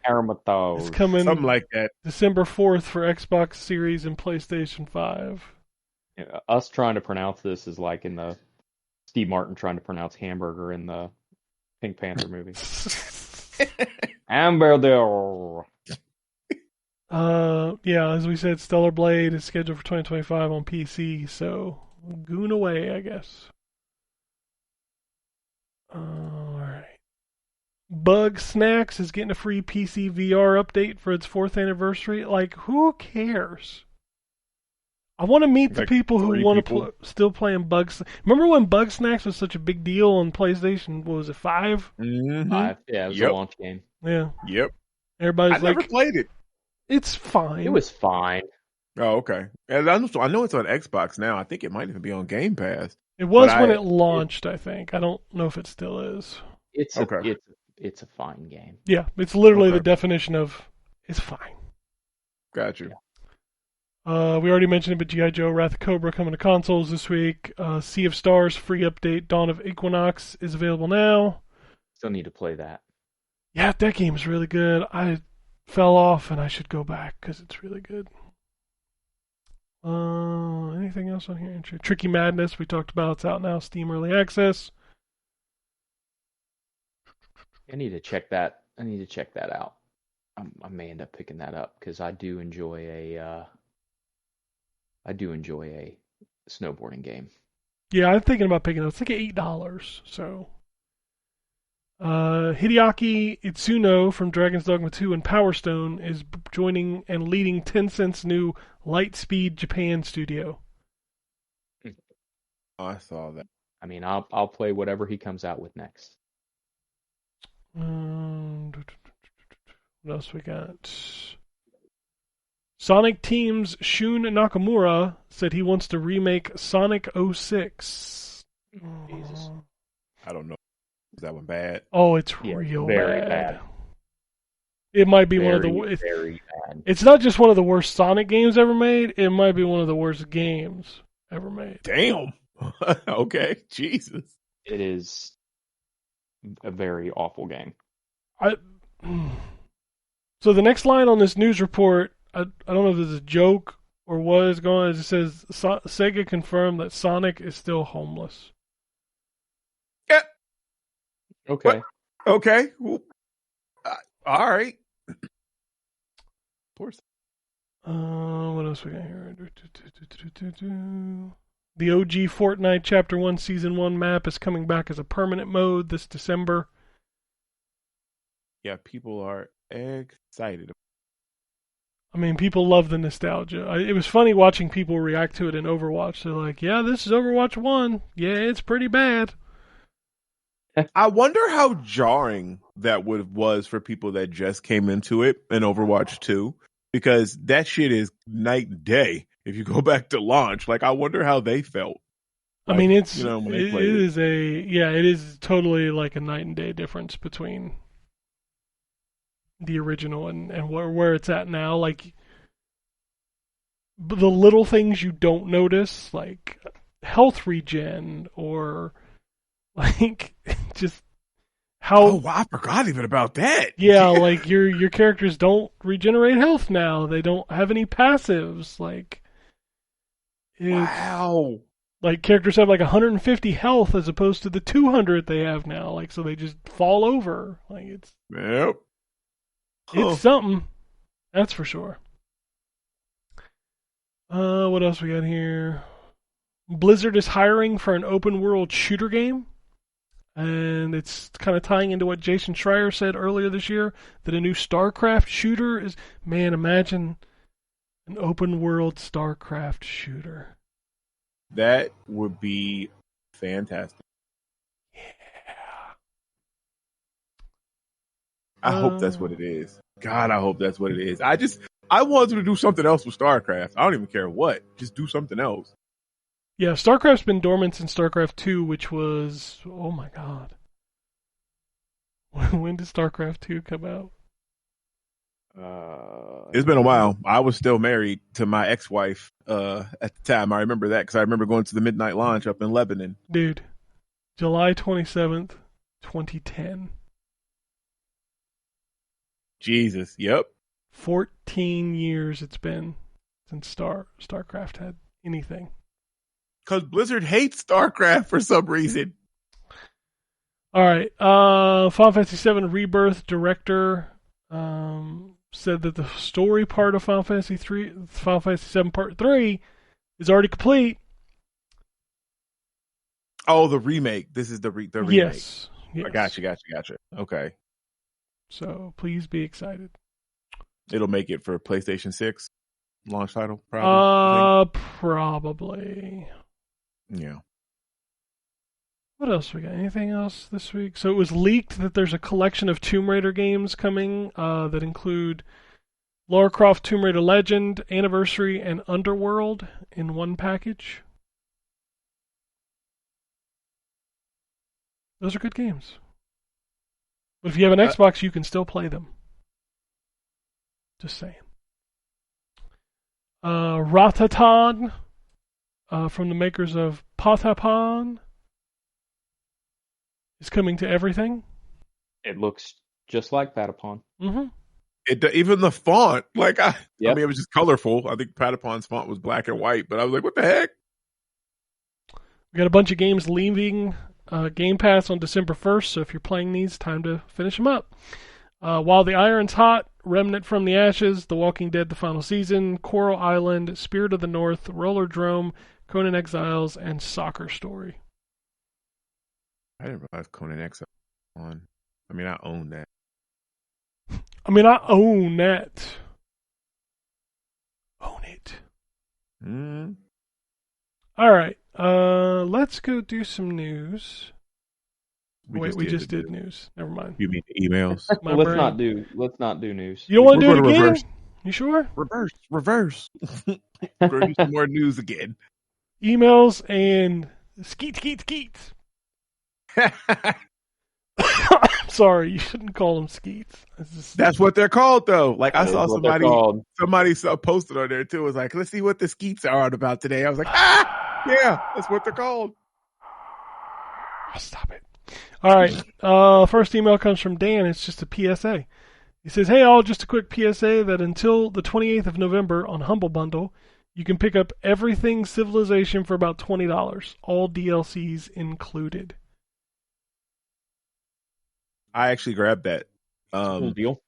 Armatage. It's coming something like that. December 4th for Xbox Series and PlayStation 5. Yeah, us trying to pronounce this is like in the Steve Martin trying to pronounce hamburger in the Pink Panther movie. Hamburger. Yeah, as we said, Stellar Blade is scheduled for 2025 on PC, so goon away, I guess. Alright. Bug Snacks is getting a free PC VR update for its 4th anniversary. Like, who cares? I want to meet the people who want to still playing Bugs. Remember when Bug Snacks was such a big deal on PlayStation? What was it, 5? Mm-hmm. 5, yeah, it was a launch game. Yeah. Yep. Everybody's I never played it. It's fine. It was fine. Oh, okay. And I know it's on Xbox now. I think it might even be on Game Pass. It was when it launched, I think. I don't know if it still is. It's a fine game. Yeah, it's literally the definition of it's fine. Got you. Yeah. We already mentioned it, but G.I. Joe Wrath of Cobra coming to consoles this week. Sea of Stars free update Dawn of Equinox is available now. Still need to play that. Yeah, that game's really good. I fell off and I should go back because it's really good. Anything else on here? Tricky Madness we talked about. It's out now. Steam Early Access. I need to check that. out. I may end up picking that up because I do enjoy a snowboarding game. Yeah, I'm thinking about picking it up. It's like $8, so. Hideaki Itsuno from Dragon's Dogma 2 and Power Stone is joining and leading Tencent's new Lightspeed Japan studio. Oh, I saw that. I mean, I'll play whatever he comes out with next. What else we got? Sonic Team's Shun Nakamura said he wants to remake Sonic 06. Jesus. I don't know. Is that one bad? Oh, it's real very bad. It might be one of the very bad. It's not just one of the worst Sonic games ever made. It might be one of the worst games ever made. Damn. Okay. Jesus. It is a very awful game. So the next line on this news report, I don't know if this is a joke or what is going on. It says Sega confirmed that Sonic is still homeless. Yeah. Okay. What? Okay. Well, all right. Poor. What else we got here? The OG Fortnite Chapter 1 Season 1 map is coming back as a permanent mode this December. Yeah, people are excited. I mean, people love the nostalgia. It was funny watching people react to it in Overwatch. They're like, yeah, this is Overwatch 1. Yeah, it's pretty bad. I wonder how jarring that was for people that just came into it in Overwatch 2, because that shit is night and day. If you go back to launch, like, I wonder how they felt. Like, I mean, it is totally like a night and day difference between the original and where it's at now. Like, the little things you don't notice, like health regen or like just how. Oh, wow, I forgot even about that. Yeah, like your characters don't regenerate health now. They don't have any passives. Like, wow. Like, characters have like 150 health as opposed to the 200 they have now. Like, so they just fall over. Like, it's. Yep. It's something, that's for sure. What else we got here? Blizzard is hiring for an open world shooter game, and it's kind of tying into what Jason Schreier said earlier this year, that a new StarCraft shooter is. Man, imagine an open world StarCraft shooter. That would be fantastic. Yeah. I hope that's what it is. God, I hope that's what it is. I wanted to do something else with StarCraft. I don't even care what. Just do something else. Yeah, StarCraft's been dormant since StarCraft 2, which was... Oh my god. When did StarCraft 2 come out? It's been a while. I was still married to my ex-wife at the time. I remember that because I remember going to the midnight launch up in Lebanon. Dude, July 27th, 2010. Jesus, yep. 14 years it's been since StarCraft had anything. Because Blizzard hates StarCraft for some reason. All right. Final Fantasy VII Rebirth director said that the story part of Final Fantasy VII Part 3 is already complete. Oh, the remake. This is the remake. Yes. I gotcha. Okay. So please be excited. It'll make it for PlayStation 6 launch title, probably. Probably. Yeah. What else we got? Anything else this week? So it was leaked that there's a collection of Tomb Raider games coming that include Lara Croft Tomb Raider Legend, Anniversary, and Underworld in one package. Those are good games. But if you have an Xbox, you can still play them. Just saying. Ratatan from the makers of Patapon is coming to everything. It looks just like Patapon. Mm-hmm. Even the font, like I mean, it was just colorful. I think Patapon's font was black and white, but I was like, what the heck? We got a bunch of games leaving Game Pass on December 1st, so if you're playing these, time to finish them up. While the Iron's Hot, Remnant from the Ashes, The Walking Dead: The Final Season, Coral Island, Spirit of the North, Roller Drome, Conan Exiles, and Soccer Story. I didn't realize Conan Exiles was on. I mean, I own that. Own it. Mm. All right. Let's go do some news. We just did news. Never mind. You mean the emails? Let's not do news. You don't want to do it again? Reverse. You sure? Reverse. We're going to do some more news again. Emails and skeets. Sorry, you shouldn't call them skeets. That's what they're called, though. Like I saw somebody posted on there too. It was like, let's see what the skeets are on about today. I was like, yeah, that's what they're called. Oh, stop it. All right. First email comes from Dan. It's just a PSA. He says, hey, all, just a quick PSA that until the 28th of November on Humble Bundle, you can pick up everything Civilization for about $20, all DLCs included. I actually grabbed that. Cool deal.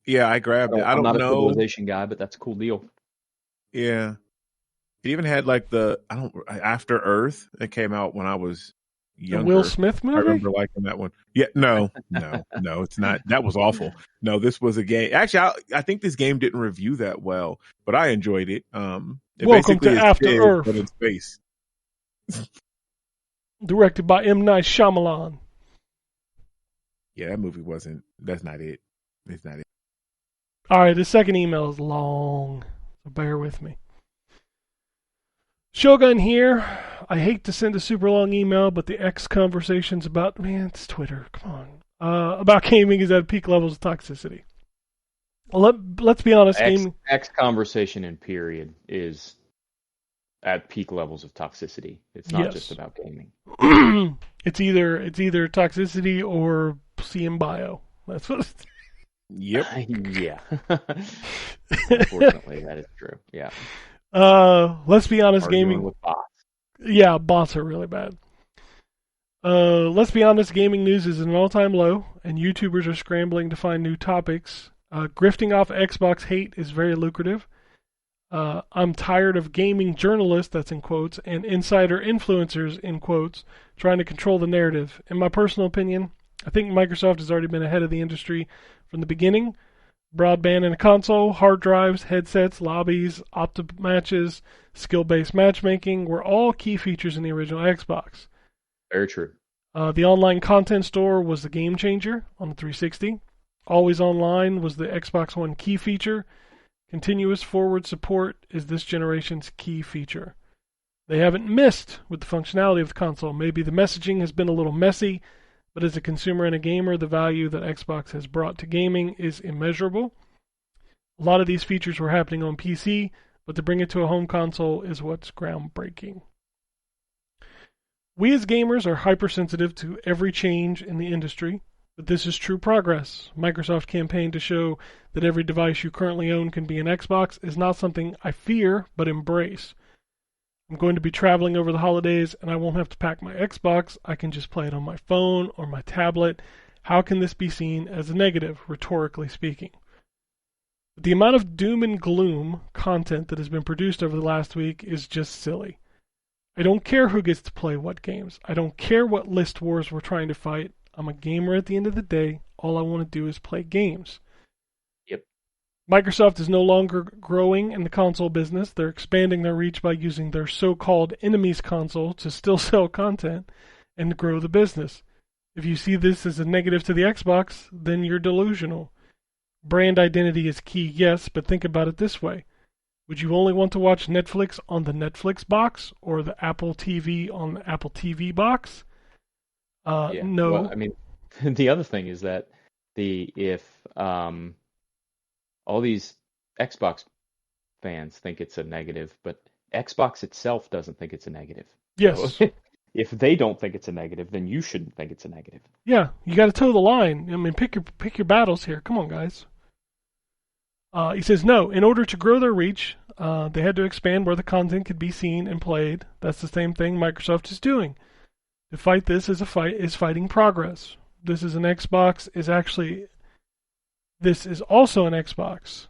Yeah, I grabbed it. I'm not a Civilization guy, but that's a cool deal. Yeah. It even had like After Earth that came out when I was younger. The Will Smith movie? I remember liking that one. Yeah, no, it's not. That was awful. No, this was a game. Actually, I think this game didn't review that well, but I enjoyed it. Welcome to After Earth. But in space. Directed by M. Night Shyamalan. Yeah, that movie wasn't. That's not it. It's not it. All right, the second email is long, so bear with me. Shogun here. I hate to send a super long email, but the X conversations about... Man, it's Twitter. Come on. About gaming is at peak levels of toxicity. Let's be honest. X conversation in period is at peak levels of toxicity. It's not just about gaming. It's either toxicity or CM bio. That's what. Yep. Yeah. Unfortunately, that is true. Yeah. Let's be honest. Gaming with bots. Yeah, bots are really bad. Let's be honest. Gaming news is at an all-time low, and YouTubers are scrambling to find new topics. Grifting off Xbox hate is very lucrative. I'm tired of gaming journalists, that's in quotes, and insider influencers, in quotes, trying to control the narrative. In my personal opinion, I think Microsoft has already been ahead of the industry from the beginning. Broadband in a console, hard drives, headsets, lobbies, optic matches, skill-based matchmaking were all key features in the original Xbox. Very true. The online content store was the game changer on the 360. Always online was the Xbox One key feature. Continuous forward support is this generation's key feature. They haven't missed with the functionality of the console. Maybe the messaging has been a little messy, but as a consumer and a gamer, the value that Xbox has brought to gaming is immeasurable. A lot of these features were happening on PC, but to bring it to a home console is what's groundbreaking. We as gamers are hypersensitive to every change in the industry, but this is true progress. Microsoft's campaign to show that every device you currently own can be an Xbox is not something I fear, but embrace. I'm going to be traveling over the holidays, and I won't have to pack my Xbox. I can just play it on my phone or my tablet. How can this be seen as a negative, rhetorically speaking? The amount of doom and gloom content that has been produced over the last week is just silly. I don't care who gets to play what games. I don't care what list wars we're trying to fight. I'm a gamer at the end of the day. All I want to do is play games. Yep. Microsoft is no longer growing in the console business. They're expanding their reach by using their so-called enemies console to still sell content and grow the business. If you see this as a negative to the Xbox, then you're delusional. Brand identity is key, yes, but think about it this way. Would you only want to watch Netflix on the Netflix box or the Apple TV on the Apple TV box? No. Well, I mean, the other thing is that if all these Xbox fans think it's a negative, but Xbox itself doesn't think it's a negative. Yes. So, if they don't think it's a negative, then you shouldn't think it's a negative. Yeah, you got to toe the line. I mean, pick your battles here. Come on, guys. He says, no, in order to grow their reach, they had to expand where the content could be seen and played. That's the same thing Microsoft is doing. To fight this is fighting progress. This is an Xbox. This is also an Xbox.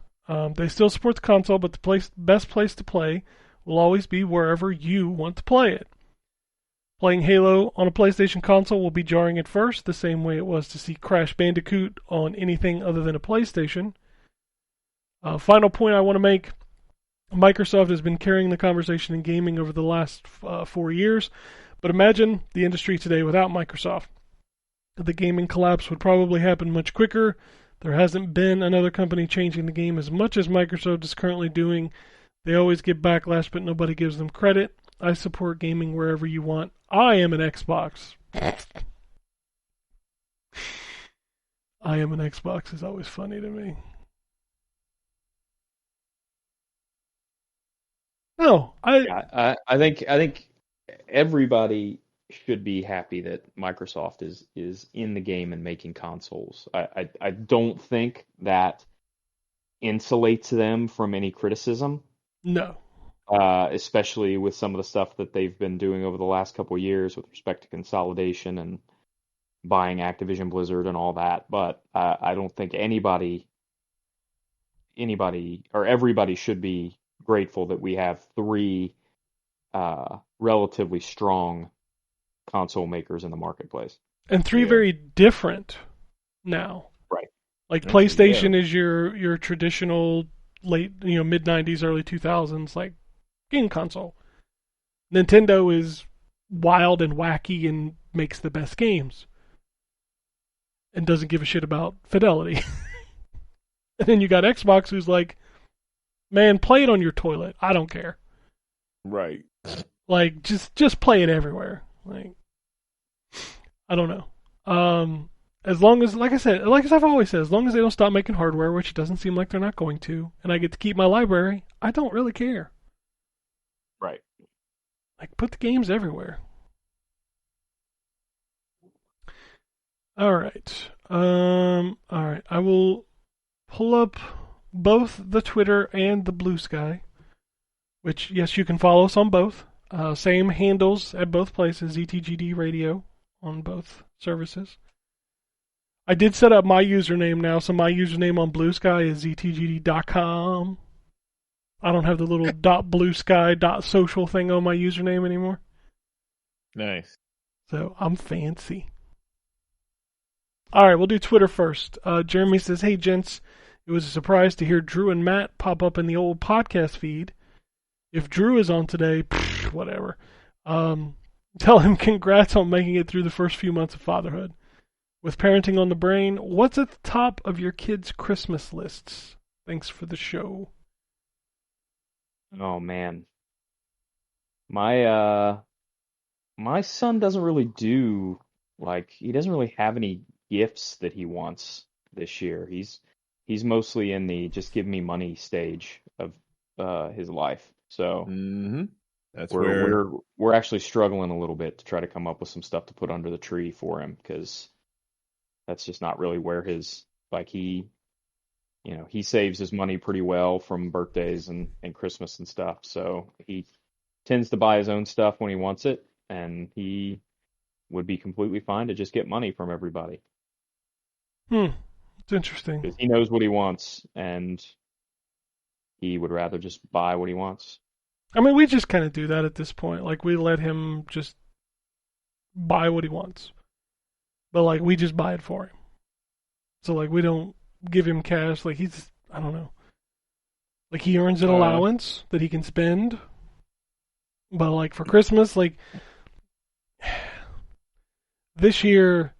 They still support the console, but the best place to play will always be wherever you want to play it. Playing Halo on a PlayStation console will be jarring at first, the same way it was to see Crash Bandicoot on anything other than a PlayStation. Final point I want to make, Microsoft has been carrying the conversation in gaming over the last 4 years, but imagine the industry today without Microsoft. The gaming collapse would probably happen much quicker. There hasn't been another company changing the game as much as Microsoft is currently doing. They always get backlash, but nobody gives them credit. I support gaming wherever you want. I am an Xbox. I am an Xbox is always funny to me. No, I think everybody should be happy that Microsoft is in the game and making consoles. I don't think that insulates them from any criticism. No. Especially with some of the stuff that they've been doing over the last couple of years with respect to consolidation and buying Activision Blizzard and all that. But I don't think anybody or everybody should be grateful that we have three relatively strong console makers in the marketplace. And three very different now. Right. Like PlayStation is your traditional late, mid 90s, early 2000s, like game console. Nintendo is wild and wacky and makes the best games. And doesn't give a shit about fidelity. And then you got Xbox who's like, man, play it on your toilet. I don't care. Right. Like, just play it everywhere. Like, I don't know. As long as, like as I've always said, as long as they don't stop making hardware, which it doesn't seem like they're not going to, and I get to keep my library, I don't really care. Right. Like, put the games everywhere. All right. I will pull up both the Twitter and the Blue Sky, which, yes, you can follow us on both. Same handles at both places, ZTGD Radio on both services. I did set up my username now, so my username on Blue Sky is ztgd.com. I don't have the little .bluesky.social thing on my username anymore. Nice. So I'm fancy. All right, we'll do Twitter first. Jeremy says, hey, gents, it was a surprise to hear Drew and Matt pop up in the old podcast feed. If Drew is on today, whatever. Tell him congrats on making it through the first few months of fatherhood. With parenting on the brain, what's at the top of your kids' Christmas lists? Thanks for the show. Oh man, my my son doesn't really do he doesn't really have any gifts that he wants this year. He's mostly in the just give me money stage of his life. So that's we're actually struggling a little bit to try to come up with some stuff to put under the tree for him because that's just not really where his he saves his money pretty well from birthdays and Christmas and stuff. So he tends to buy his own stuff when he wants it, and he would be completely fine to just get money from everybody. It's interesting. Because he knows what he wants, and he would rather just buy what he wants. I mean, we just kind of do that at this point. Like, we let him just buy what he wants. But, like, we just buy it for him. So, like, we don't give him cash. Like, I don't know. Like, he earns an allowance that he can spend. But, like, for Christmas, like, this year,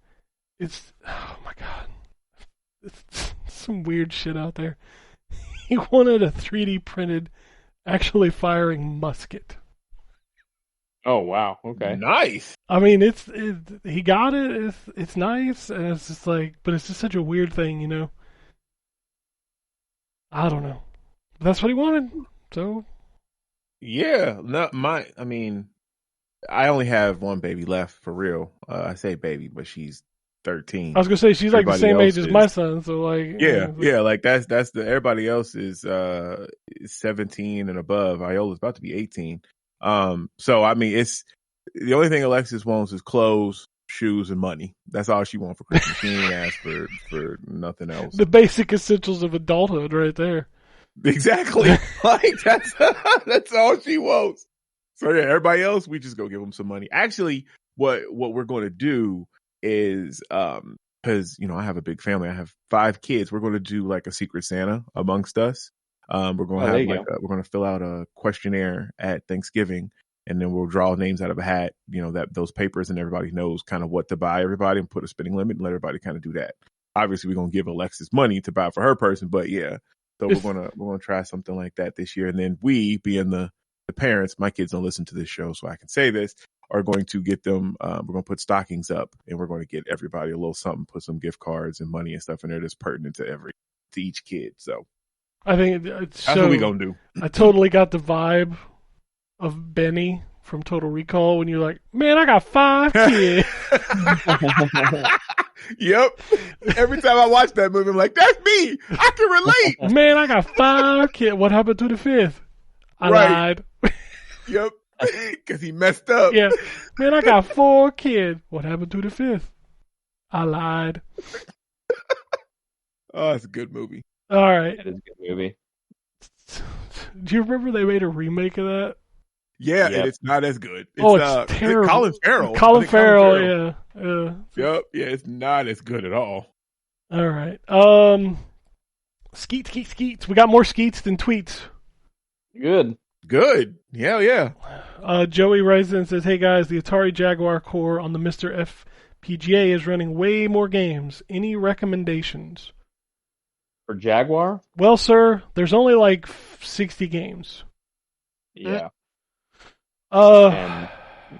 oh my God. It's some weird shit out there. He wanted a 3D printed, actually firing musket. Oh, wow. Okay. Nice. I mean, he got it. It's nice. And it's just like, but it's just such a weird thing, you know? I don't know. But that's what he wanted. So. Yeah. I mean, I only have one baby left for real. I say baby, but she's 13. I was gonna say she's like the same age as my son, so like yeah, like that's everybody else is 17 and above. Iola's about to be 18. So I mean, it's the only thing Alexis wants is clothes, shoes, and money. That's all she wants for Christmas. She ain't asked for nothing else. The basic essentials of adulthood, right there. Exactly. Like that's all she wants. So yeah, everybody else, we just go give them some money. Actually, what we're going to do is because I have a big family. I have 5 kids. We're going to do like a Secret Santa amongst us. We're going to we're going to fill out a questionnaire at Thanksgiving, and then we'll draw names out of a hat. That those papers, and everybody knows kind of what to buy everybody, and put a spending limit and let everybody kind of do that. Obviously, we're going to give Alexis money to buy for her person, but yeah. So we're gonna try something like that this year, and then we, being the parents, my kids don't listen to this show, so I can say this, are going to get them. We're going to put stockings up, and we're going to get everybody a little something, put some gift cards and money and stuff in there that's pertinent to each kid. So I think that's what we gonna do. I totally got the vibe of Benny from Total Recall when you're like, man, I got 5 kids. Yep. Every time I watch that movie, I'm like, that's me. I can relate. Man, I got 5 kids. What happened to the 5th? I lied. Yep. Because he messed up. Yeah. Man, I got 4 kids. What happened to the 5th? I lied. Oh, it's a good movie. All right. It is a good movie. Do you remember they made a remake of that? Yeah, and it's not as good. It's terrible. Colin Farrell. Colin Farrell, yeah. Yep, yeah, it's not as good at all. All right. Skeets. We got more skeets than tweets. Good. Yeah. Joey writes in and says, hey guys, the Atari Jaguar core on the Mr. FPGA is running way more games. Any recommendations? For Jaguar? Well, sir, there's only like 60 games. Yeah. And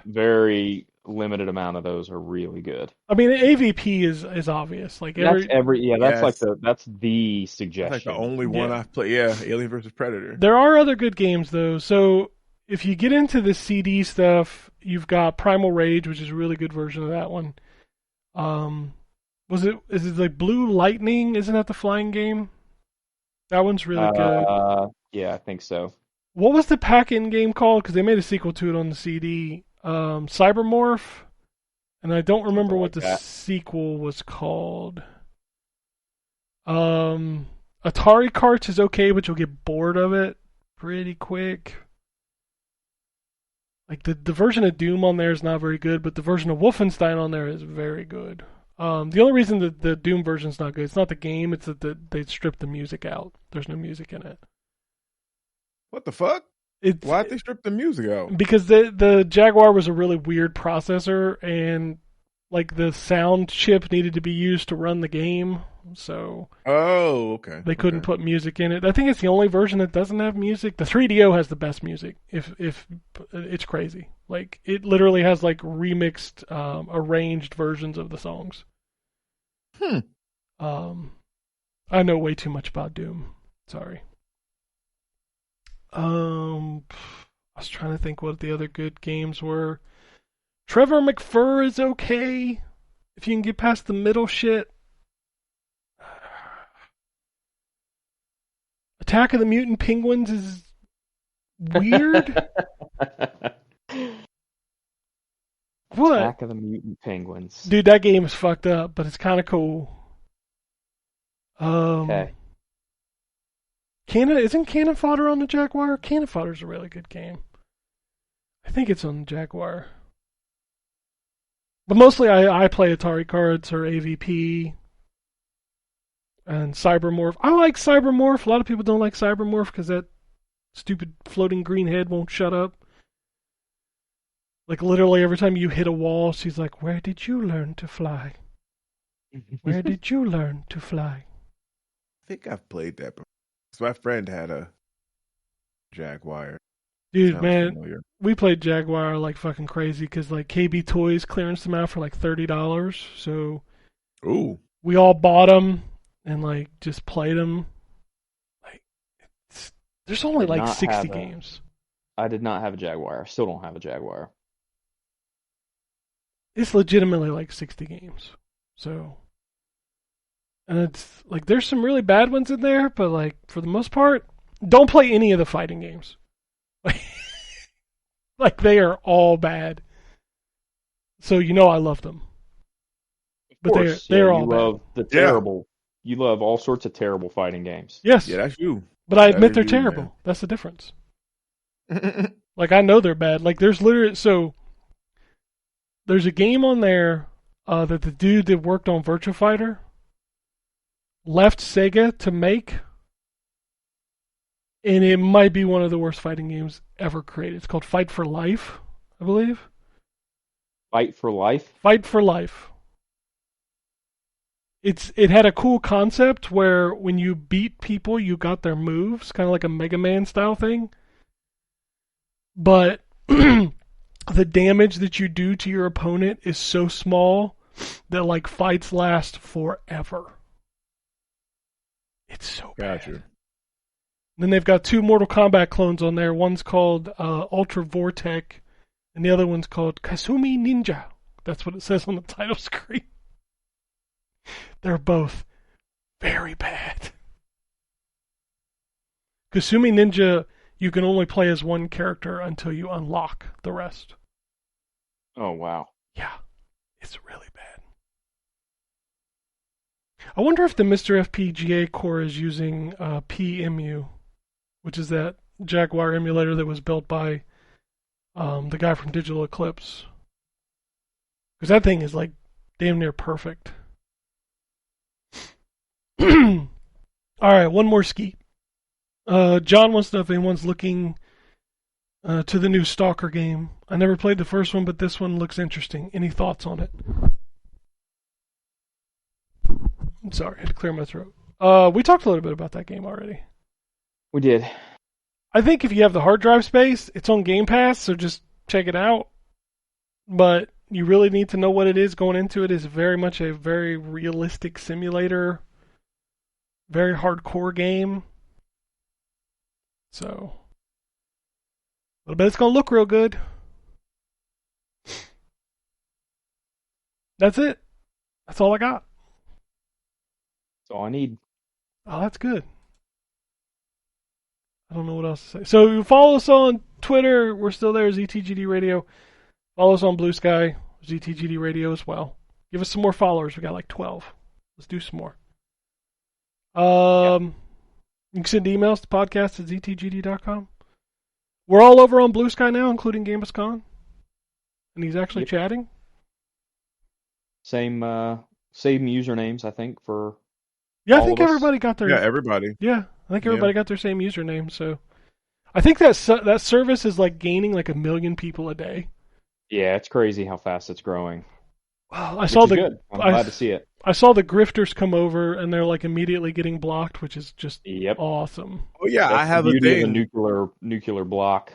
very limited amount of those are really good. I mean, AVP is obvious. Like that's the suggestion. That's like the only one I've played. Yeah, Alien vs. Predator. There are other good games though. So if you get into the CD stuff, you've got Primal Rage, which is a really good version of that one. Is it like Blue Lightning? Isn't that the flying game? That one's really good. Yeah, I think so. What was the pack-in game called? Because they made a sequel to it on the CD. Cybermorph, and I don't remember what the sequel was called. Atari Carts is okay, but you'll get bored of it pretty quick. Like the version of Doom on there is not very good, but the version of Wolfenstein on there is very good. The only reason that the Doom version's not good, it's not the game, it's that they stripped the music out. There's no music in it. What the fuck? Why'd they strip the music out? Because the Jaguar was a really weird processor, and like the sound chip needed to be used to run the game, so they couldn't put music in it. I think it's the only version that doesn't have music. The 3DO has the best music. If it's crazy, like it literally has like remixed, arranged versions of the songs. I know way too much about Doom. Sorry. I was trying to think what the other good games were. Trevor McFur is okay if you can get past the middle shit. Attack of the Mutant Penguins is weird. What? Attack of the Mutant Penguins. Dude, that game is fucked up, but it's kind of cool. Okay. Isn't Cannon Fodder on the Jaguar? Cannon Fodder's a really good game. I think it's on the Jaguar. But mostly I play Atari cards or AVP and Cybermorph. I like Cybermorph. A lot of people don't like Cybermorph because that stupid floating green head won't shut up. Like literally every time you hit a wall, she's like, "Where did you learn to fly? Where did you learn to fly?" I think I've played that before. So my friend had a Jaguar. Dude, sounds man, familiar. We played Jaguar like fucking crazy because like KB Toys clearance them out for like $30. So, we all bought them and like just played them. Like, there's only like 60 games. I did not have a Jaguar. I still don't have a Jaguar. It's legitimately like 60 games. So, and it's like there's some really bad ones in there, but like for the most part, don't play any of the fighting games. Like they are all bad. So I love them. But they're all love bad. The terrible. Yeah. You love all sorts of terrible fighting games. Yes. Yeah, that's you. But I admit they're terrible. Man. That's the difference. Like I know they're bad. Like there's a game on there that the dude that worked on Virtua Fighter left Sega to make. And it might be one of the worst fighting games ever created. It's called Fight for Life, I believe. Fight for Life? Fight for Life. It had a cool concept where when you beat people, you got their moves, kind of like a Mega Man style thing. But the damage that you do to your opponent is so small that like fights last forever. It's so bad. Then they've got 2 Mortal Kombat clones on there. One's called Ultra Vortec, and the other one's called Kasumi Ninja. That's what it says on the title screen. They're both very bad. Kasumi Ninja, you can only play as one character until you unlock the rest. Oh, wow. Yeah, it's really bad. I wonder if the Mr. FPGA core is using PMU, which is that Jaguar emulator that was built by the guy from Digital Eclipse. Because that thing is like damn near perfect. Alright, one more skeet. John wants to know if anyone's looking to the new Stalker game. I never played the first one, but this one looks interesting. Any thoughts on it? I'm sorry, I had to clear my throat. We talked a little bit about that game already. We did. I think if you have the hard drive space, it's on Game Pass, so just check it out. But you really need to know what it is going into it. It's very much a very realistic simulator, very hardcore game. So, I bet it's going to look real good. That's it. That's all I got. That's all I need. Oh, that's good. I don't know what else to say. So you follow us on Twitter. We're still there, ZTGD Radio. Follow us on Blue Sky, ZTGD Radio as well. Give us some more followers. We got like 12. Let's do some more. You can send emails to podcast@ztgd.com. We're all over on Blue Sky now, including Gambus Khan. And he's actually chatting. Same usernames, I think, for I think everybody got their... Yeah, everybody. Yeah, I think everybody got their same username, so... I think that service is like gaining like 1 million people a day. Yeah, it's crazy how fast it's growing. Well, I'm glad to see it. I saw the grifters come over, and they're like immediately getting blocked, which is just awesome. Oh yeah, That's I have the beauty a thing. Of the nuclear block.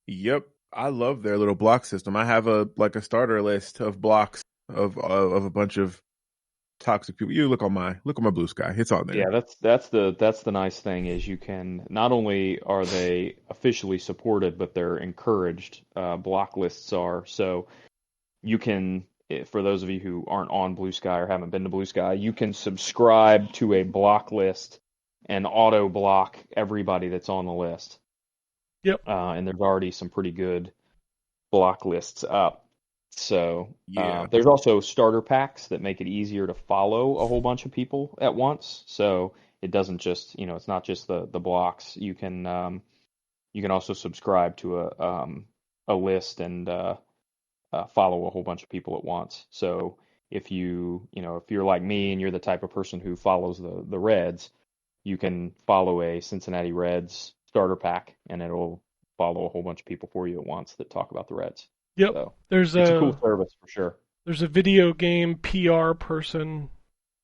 Yep, I love their little block system. I have a starter list of blocks of a bunch of toxic people. You look on my Blue Sky. It's on there. Yeah, that's the nice thing is you can not only are they officially supported, but they're encouraged. Block lists are so you can. For those of you who aren't on Blue Sky or haven't been to Blue Sky, you can subscribe to a block list and auto block everybody that's on the list. Yep. And there's already some pretty good block lists up. So there's also starter packs that make it easier to follow a whole bunch of people at once. So it doesn't just, it's not just the blocks. You can also subscribe to a list and follow a whole bunch of people at once. So if if you're like me and you're the type of person who follows the Reds, you can follow a Cincinnati Reds starter pack and it'll follow a whole bunch of people for you at once that talk about the Reds. Yep. So it's a cool service for sure. There's a video game PR person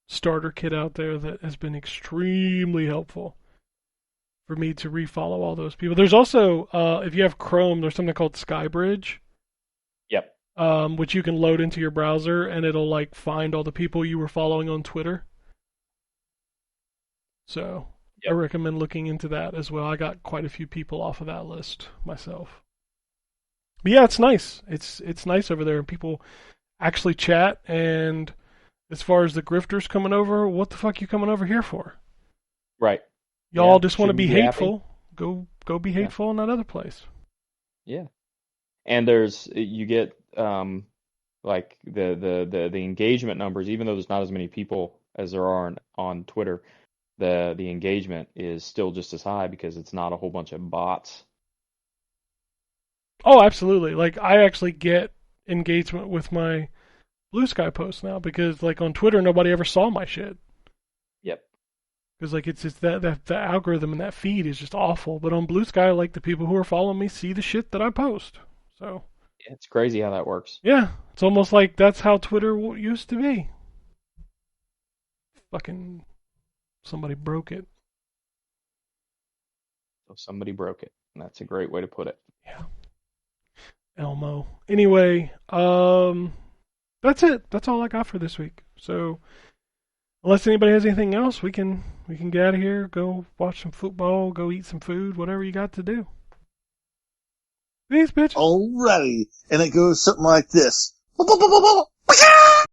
starter kit out there that has been extremely helpful for me to refollow all those people. There's also, if you have Chrome, there's something called Skybridge. Yep. Which you can load into your browser, and it'll like find all the people you were following on Twitter. So I recommend looking into that as well. I got quite a few people off of that list myself. But yeah, it's nice. It's nice over there, and people actually chat. And as far as the grifters coming over, what the fuck you coming over here for? Right. Y'all just want to be hateful. Happy? Go be hateful in that other place. Yeah. And you get like the engagement numbers, even though there's not as many people as there are on Twitter, the engagement is still just as high because it's not a whole bunch of bots. Oh, absolutely. Like I actually get engagement with my Blue Sky posts now because like on Twitter nobody ever saw my shit. Yep. Because like it's that the algorithm and that feed is just awful. But on Blue Sky, like the people who are following me see the shit that I post. So it's crazy how that works. Yeah, it's almost like that's how Twitter used to be. Fucking somebody broke it. So somebody broke it, and that's a great way to put it. Yeah. Elmo. Anyway, that's it. That's all I got for this week. So unless anybody has anything else, we can get out of here, go watch some football, go eat some food, whatever you got to do. Peace, bitch. Alrighty. And it goes something like this.